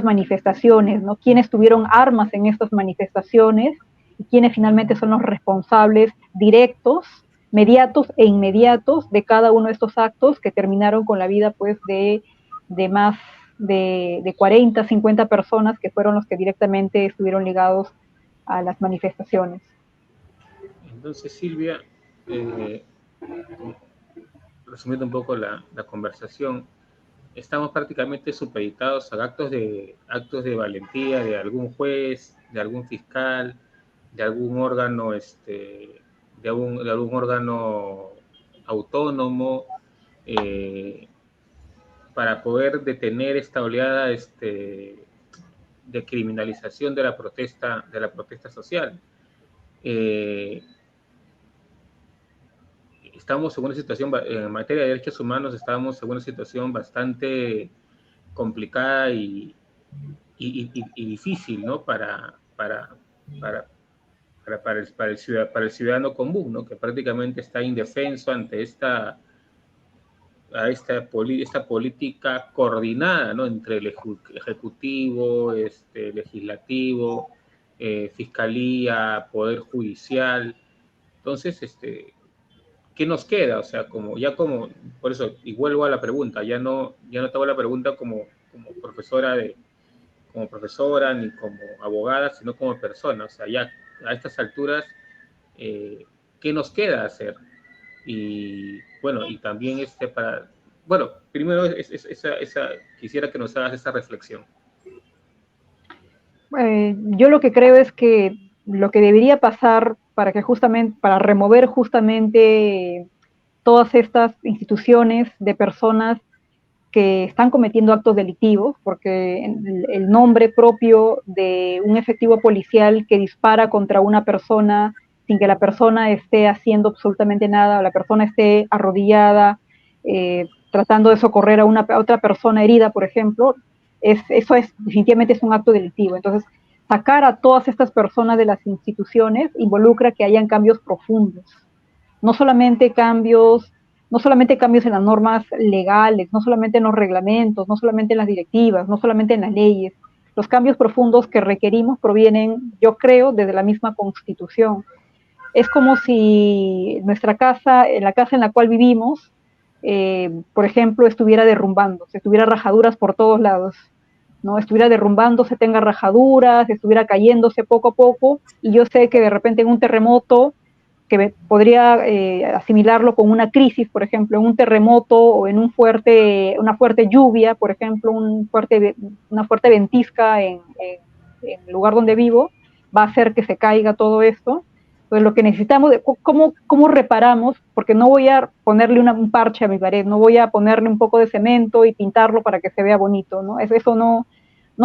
manifestaciones, ¿no? Quiénes tuvieron armas en estas manifestaciones y quiénes finalmente son los responsables directos, mediatos e inmediatos de cada uno de estos actos que terminaron con la vida pues de más de 40, 50 personas que fueron los que directamente estuvieron ligados a las manifestaciones. Entonces, Silvia, resumiendo un poco la conversación, estamos prácticamente supeditados a actos de valentía de algún juez, de algún fiscal, de algún órgano, de algún órgano autónomo, para poder detener esta oleada de criminalización de la protesta social. Estamos en una situación, en materia de derechos humanos, estamos en una situación bastante complicada y difícil, ¿no? Para el ciudadano común, ¿no? Que prácticamente está indefenso ante esta política coordinada, ¿no? Entre el ejecutivo, legislativo, fiscalía, poder judicial. Entonces, ¿qué nos queda? O sea, por eso, y vuelvo a la pregunta, ya no te hago la pregunta como profesora ni como abogada, sino como persona. O sea, ya a estas alturas, ¿qué nos queda hacer? Y bueno, y también primero quisiera que nos hagas esa reflexión. Yo lo que creo es que lo que debería pasar para remover justamente todas estas instituciones de personas que están cometiendo actos delictivos, porque el nombre propio de un efectivo policial que dispara contra una persona sin que la persona esté haciendo absolutamente nada, o la persona esté arrodillada, tratando de socorrer a otra persona herida, por ejemplo, eso definitivamente es un acto delictivo. Entonces, sacar a todas estas personas de las instituciones involucra que hayan cambios profundos, no solamente cambios en las normas legales, no solamente en los reglamentos, no solamente en las directivas, no solamente en las leyes. Los cambios profundos que requerimos provienen, yo creo, desde la misma Constitución. Es como si la casa en la cual vivimos, por ejemplo, estuviera derrumbándose, tuviera rajaduras por todos lados, ¿no? Estuviera derrumbándose, tenga rajaduras, estuviera cayéndose poco a poco, y yo sé que de repente en un terremoto, que podría asimilarlo con una crisis, por ejemplo, en un terremoto o en una fuerte lluvia, por ejemplo, una fuerte ventisca en el lugar donde vivo, va a hacer que se caiga todo esto. Entonces, lo que necesitamos, ¿cómo reparamos? Porque no voy a ponerle un parche a mi pared, no voy a ponerle un poco de cemento y pintarlo para que se vea bonito, ¿no? Eso no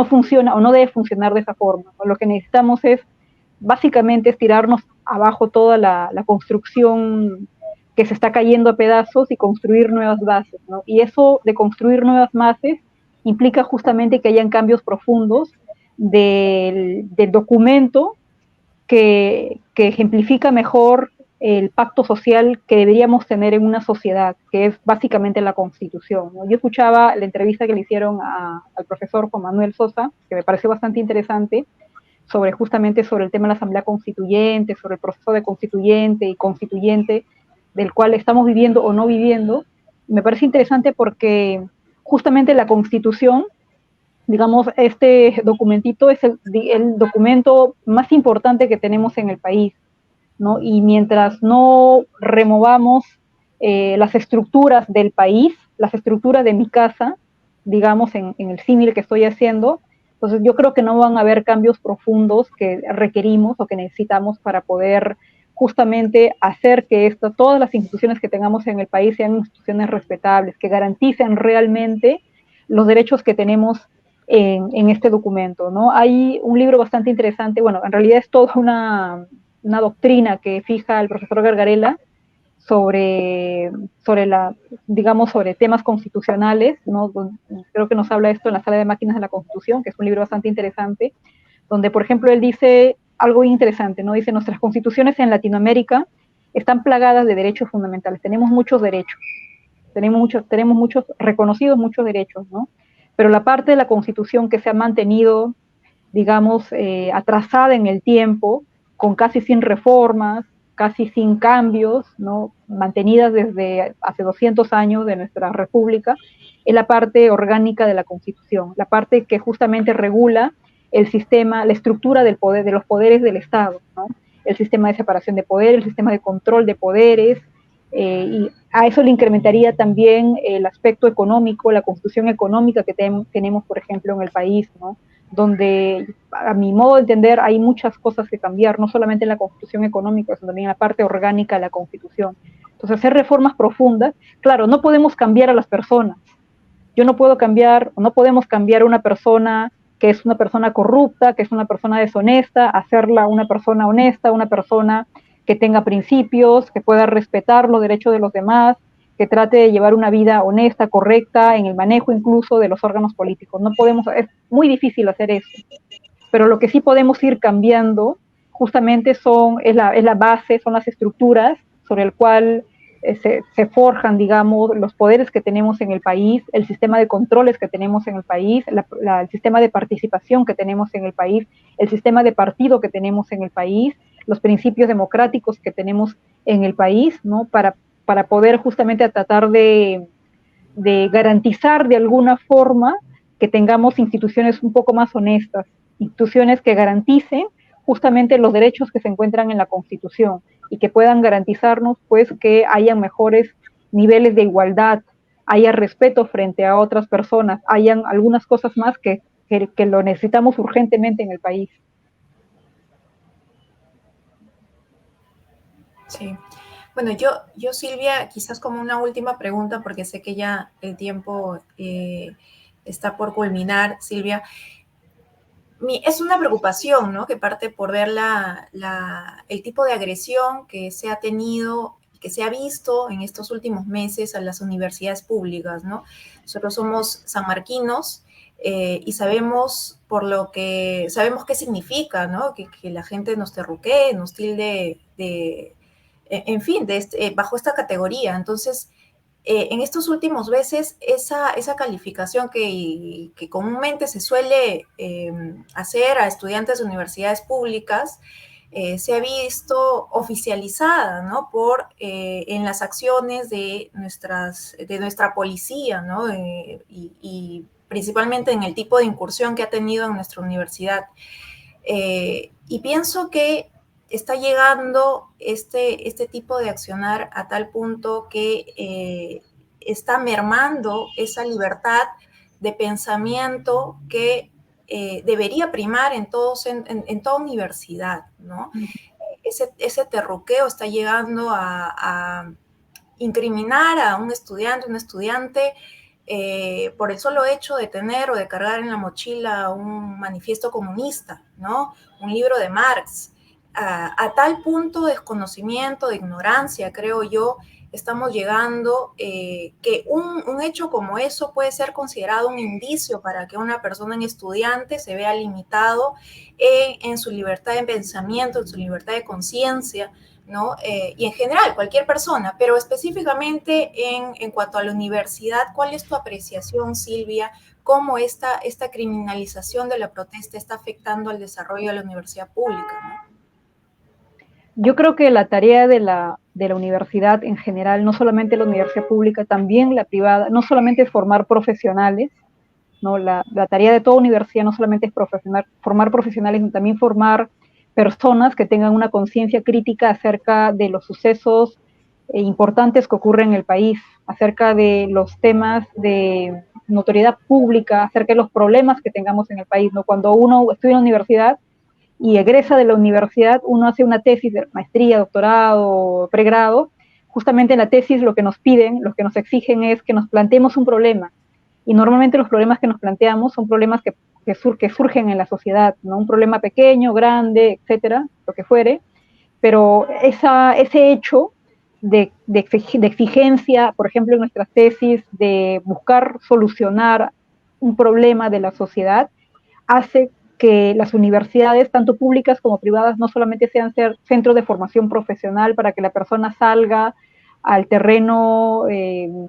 funciona o no debe funcionar de esa forma, ¿no? Lo que necesitamos es básicamente tirarnos abajo toda la construcción que se está cayendo a pedazos y construir nuevas bases, ¿no? Y eso de construir nuevas bases implica justamente que hayan cambios profundos del documento que ejemplifica mejor el pacto social que deberíamos tener en una sociedad, que es básicamente la Constitución, ¿no? Yo escuchaba la entrevista que le hicieron al profesor Juan Manuel Sosa, que me pareció bastante interesante, justamente sobre el tema de la Asamblea Constituyente, sobre el proceso de constituyente y constituyente, del cual estamos viviendo o no viviendo. Me parece interesante porque justamente la Constitución, digamos, este documentito es el documento más importante que tenemos en el país. ¿no? Y mientras no removamos las estructuras del país, las estructuras de mi casa, digamos, en el símil que estoy haciendo, entonces yo creo que no van a haber cambios profundos que requerimos o que necesitamos para poder justamente hacer que todas las instituciones que tengamos en el país sean instituciones respetables, que garanticen realmente los derechos que tenemos en este documento, ¿no? Hay un libro bastante interesante, bueno, en realidad es toda una doctrina que fija el profesor Gargarella sobre digamos, sobre temas constitucionales, ¿no? Creo que nos habla esto en la Sala de Máquinas de la Constitución, que es un libro bastante interesante, donde, por ejemplo, él dice algo interesante, ¿no? Dice, nuestras constituciones en Latinoamérica están plagadas de derechos fundamentales, tenemos muchos derechos, tenemos muchos reconocidos muchos derechos, ¿no? Pero la parte de la Constitución que se ha mantenido, digamos, atrasada en el tiempo, con casi sin reformas, casi sin cambios, ¿no? Mantenidas desde hace 200 años de nuestra república, es la parte orgánica de la Constitución, la parte que justamente regula el sistema, la estructura del poder, de los poderes del Estado, ¿no? El sistema de separación de poderes, el sistema de control de poderes, y a eso le incrementaría también el aspecto económico, la constitución económica que tenemos, por ejemplo, en el país, ¿no? Donde, a mi modo de entender, hay muchas cosas que cambiar, no solamente en la constitución económica, sino también en la parte orgánica de la constitución. Entonces, hacer reformas profundas, claro, no podemos cambiar a las personas. Yo no puedo cambiar, no podemos cambiar a una persona que es una persona corrupta, que es una persona deshonesta, hacerla una persona honesta, una persona que tenga principios, que pueda respetar los derechos de los demás, que trate de llevar una vida honesta, correcta, en el manejo incluso de los órganos políticos. No podemos, es muy difícil hacer eso. Pero lo que sí podemos ir cambiando justamente es la base, son las estructuras sobre el cual se forjan, digamos, los poderes que tenemos en el país, el sistema de controles que tenemos en el país, el sistema de participación que tenemos en el país, el sistema de partido que tenemos en el país, los principios democráticos que tenemos en el país, ¿no? Para poder justamente tratar de garantizar de alguna forma que tengamos instituciones un poco más honestas, instituciones que garanticen justamente los derechos que se encuentran en la Constitución y que puedan garantizarnos pues que haya mejores niveles de igualdad, haya respeto frente a otras personas, hayan algunas cosas más que lo necesitamos urgentemente en el país. Sí. Bueno, yo Silvia, quizás como una última pregunta, porque sé que ya el tiempo está por culminar, Silvia. Es una preocupación, ¿no? Que parte por ver el tipo de agresión que se ha tenido, que se ha visto en estos últimos meses a las universidades públicas, ¿no? Nosotros somos sanmarquinos y sabemos sabemos qué significa, ¿no? Que la gente nos terruquee, nos tilde en fin, bajo esta categoría. Entonces, en estos últimos meses, esa calificación que comúnmente se suele hacer a estudiantes de universidades públicas se ha visto oficializada, ¿no? En las acciones de nuestra policía, ¿no? Y principalmente en el tipo de incursión que ha tenido en nuestra universidad. Y pienso que está llegando este tipo de accionar a tal punto que está mermando esa libertad de pensamiento que debería primar en toda universidad, ¿no? Ese terruqueo está llegando a incriminar a un estudiante, por el solo hecho de tener o de cargar en la mochila un manifiesto comunista, ¿no? Un libro de Marx. A tal punto de desconocimiento, de ignorancia, creo yo, estamos llegando que un hecho como eso puede ser considerado un indicio para que una persona, un estudiante, se vea limitado en su libertad de pensamiento, en su libertad de conciencia, ¿no? Y en general, cualquier persona, pero específicamente en cuanto a la universidad, ¿cuál es tu apreciación, Silvia? ¿Cómo esta criminalización de la protesta está afectando al desarrollo de la universidad pública, ¿no? Yo creo que la tarea de la universidad en general, no solamente la universidad pública, también la privada, no solamente es formar profesionales, ¿no? La tarea de toda universidad no solamente es formar profesionales, sino también formar personas que tengan una conciencia crítica acerca de los sucesos importantes que ocurren en el país, acerca de los temas de notoriedad pública, acerca de los problemas que tengamos en el país, ¿no? Cuando uno estudia en la universidad y egresa de la universidad, uno hace una tesis de maestría, doctorado, pregrado. Justamente en la tesis lo que nos piden, lo que nos exigen es que nos planteemos un problema. Y normalmente los problemas que nos planteamos son problemas que surgen en la sociedad, ¿no? Un problema pequeño, grande, etcétera, lo que fuere. Pero ese hecho de exigencia, por ejemplo, en nuestras tesis, de buscar solucionar un problema de la sociedad, hace que las universidades, tanto públicas como privadas, no solamente sean centros de formación profesional para que la persona salga al terreno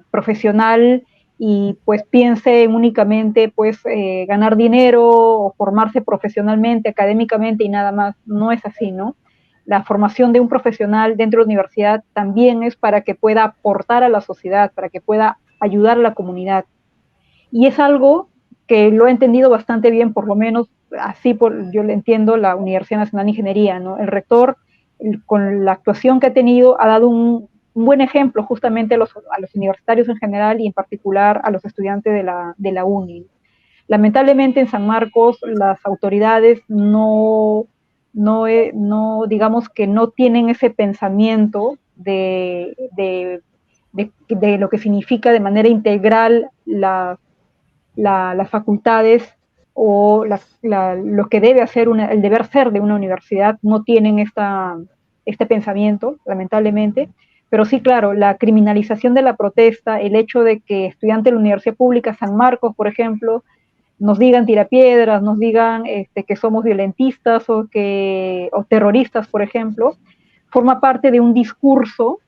profesional y pues piense únicamente pues ganar dinero o formarse profesionalmente, académicamente y nada más. No es así, ¿no? La formación de un profesional dentro de la universidad también es para que pueda aportar a la sociedad, para que pueda ayudar a la comunidad. Y es algo que lo he entendido bastante bien, por lo menos así yo le entiendo la Universidad Nacional de Ingeniería, ¿no? El rector, con la actuación que ha tenido, ha dado un buen ejemplo justamente a los universitarios en general y en particular a los estudiantes de la UNI. Lamentablemente en San Marcos las autoridades no, digamos que no tienen ese pensamiento de lo que significa de manera integral las facultades o lo que debe hacer el deber ser de una universidad. No tienen este pensamiento, lamentablemente. Pero sí, claro, la criminalización de la protesta, el hecho de que estudiantes de la Universidad Pública San Marcos, por ejemplo, nos digan tirapiedras, nos digan que somos violentistas o terroristas, por ejemplo, forma parte de un discurso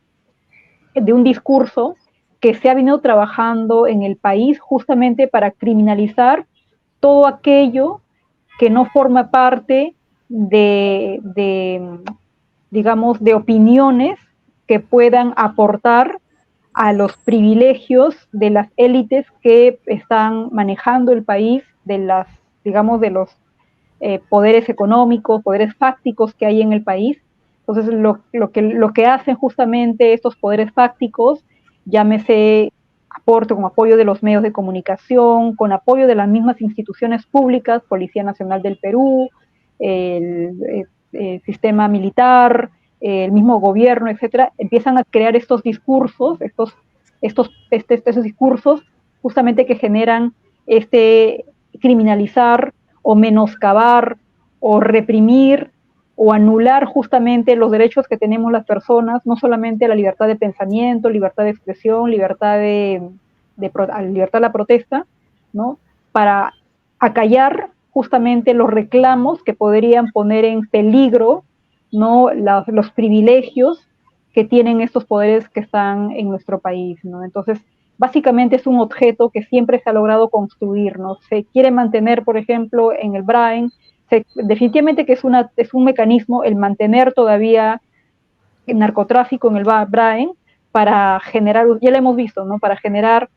que se ha venido trabajando en el país justamente para criminalizar todo aquello que no forma parte digamos, de opiniones que puedan aportar a los privilegios de las élites que están manejando el país, digamos, de los poderes económicos, poderes fácticos que hay en el país. Entonces, lo que hacen justamente estos poderes fácticos, llámese aporte con apoyo de los medios de comunicación, con apoyo de las mismas instituciones públicas, Policía Nacional del Perú, el sistema militar, el mismo gobierno, etcétera, empiezan a crear estos discursos, estos discursos justamente que generan criminalizar o menoscabar o reprimir o anular justamente los derechos que tenemos las personas, no solamente la libertad de pensamiento, libertad de expresión, libertad libertad de la protesta, ¿no? Para acallar justamente los reclamos que podrían poner en peligro, ¿no? los privilegios que tienen estos poderes que están en nuestro país, ¿no? Entonces, básicamente es un objeto que siempre se ha logrado construir, ¿no? Se quiere mantener, por ejemplo, en el Brain, definitivamente que es un mecanismo el mantener todavía el narcotráfico en el Brain para generar, ya lo hemos visto, ¿no? Para generar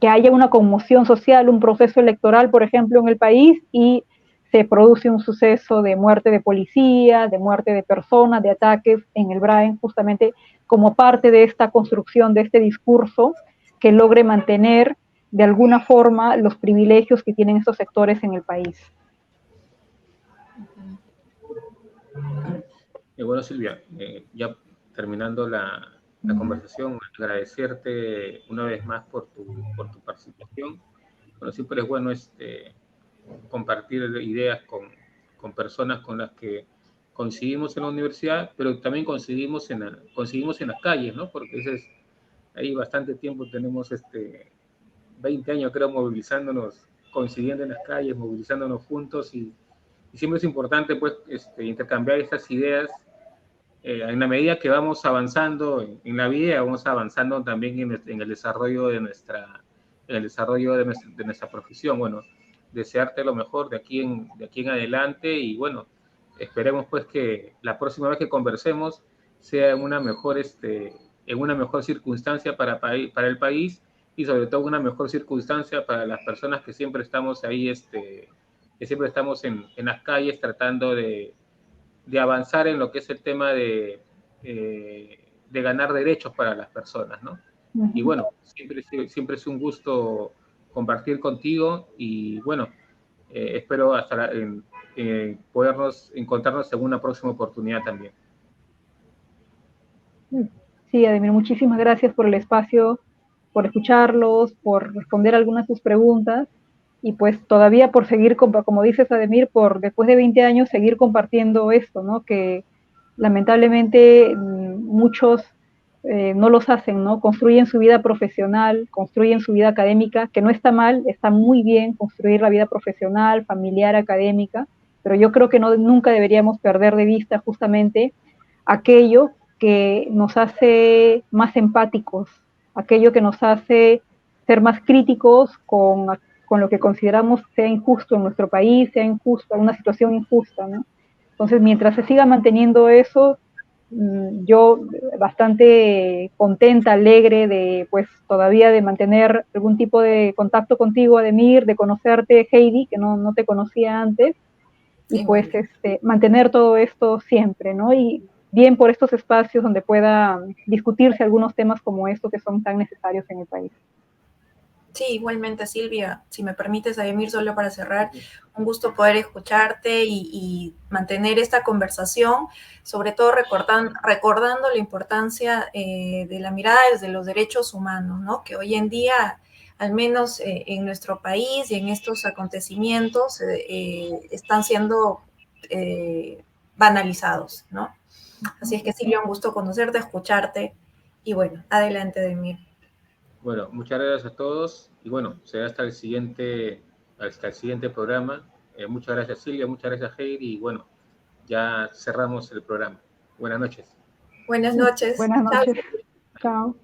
que haya una conmoción social, un proceso electoral, por ejemplo, en el país y se produce un suceso de muerte de policía, de muerte de personas, de ataques en el Brain, justamente como parte de esta construcción, de este discurso que logre mantener de alguna forma los privilegios que tienen estos sectores en el país. Bueno, Silvia, ya terminando la conversación, agradecerte una vez más por tu participación. Bueno, siempre es bueno compartir ideas con personas con las que coincidimos en la universidad, pero también coincidimos en las calles, ¿no? Porque ahí bastante tiempo tenemos 20 años, creo, movilizándonos, coincidiendo en las calles, movilizándonos juntos y siempre es importante, pues, intercambiar estas ideas en la medida que vamos avanzando en la vida, vamos avanzando también en el desarrollo de nuestra profesión. Bueno, desearte lo mejor de aquí en adelante y bueno, esperemos pues que la próxima vez que conversemos sea en una mejor circunstancia para el país y sobre todo una mejor circunstancia para las personas que siempre estamos ahí, que siempre estamos en las calles tratando de avanzar en lo que es el tema de ganar derechos para las personas, ¿no? Y bueno, siempre es un gusto compartir contigo y bueno, espero podernos encontrarnos en una próxima oportunidad también. Sí, Ademir, muchísimas gracias por el espacio, por escucharlos, por responder algunas de sus preguntas y pues todavía por seguir, como dices, Ademir, por después de 20 años seguir compartiendo esto, ¿no? Que lamentablemente muchos no los hacen, ¿no? Construyen su vida profesional, construyen su vida académica, que no está mal, está muy bien construir la vida profesional, familiar, académica, pero yo creo que nunca deberíamos perder de vista justamente aquello que nos hace más empáticos, aquello que nos hace ser más críticos con lo que consideramos sea injusto en nuestro país, sea injusto, una situación injusta, ¿no? Entonces, mientras se siga manteniendo eso, yo bastante contenta, alegre de, pues, todavía de mantener algún tipo de contacto contigo, Ademir, de conocerte, Heidi, que no te conocía antes, y pues mantener todo esto siempre, ¿no? Y bien por estos espacios donde pueda discutirse algunos temas como estos que son tan necesarios en el país. Sí, igualmente, Silvia, si me permites, Ademir, solo para cerrar, un gusto poder escucharte y mantener esta conversación, sobre todo recordando la importancia de la mirada desde los derechos humanos, ¿no? Que hoy en día, al menos en nuestro país y en estos acontecimientos, están siendo banalizados, ¿no? Así es que, Silvia, un gusto conocerte, escucharte, y bueno, adelante, Ademir. Bueno, muchas gracias a todos y bueno, será hasta el siguiente programa. Muchas gracias Silvia, muchas gracias Heidi y bueno, ya cerramos el programa. Buenas noches. Buenas noches. Buenas noches. Chao.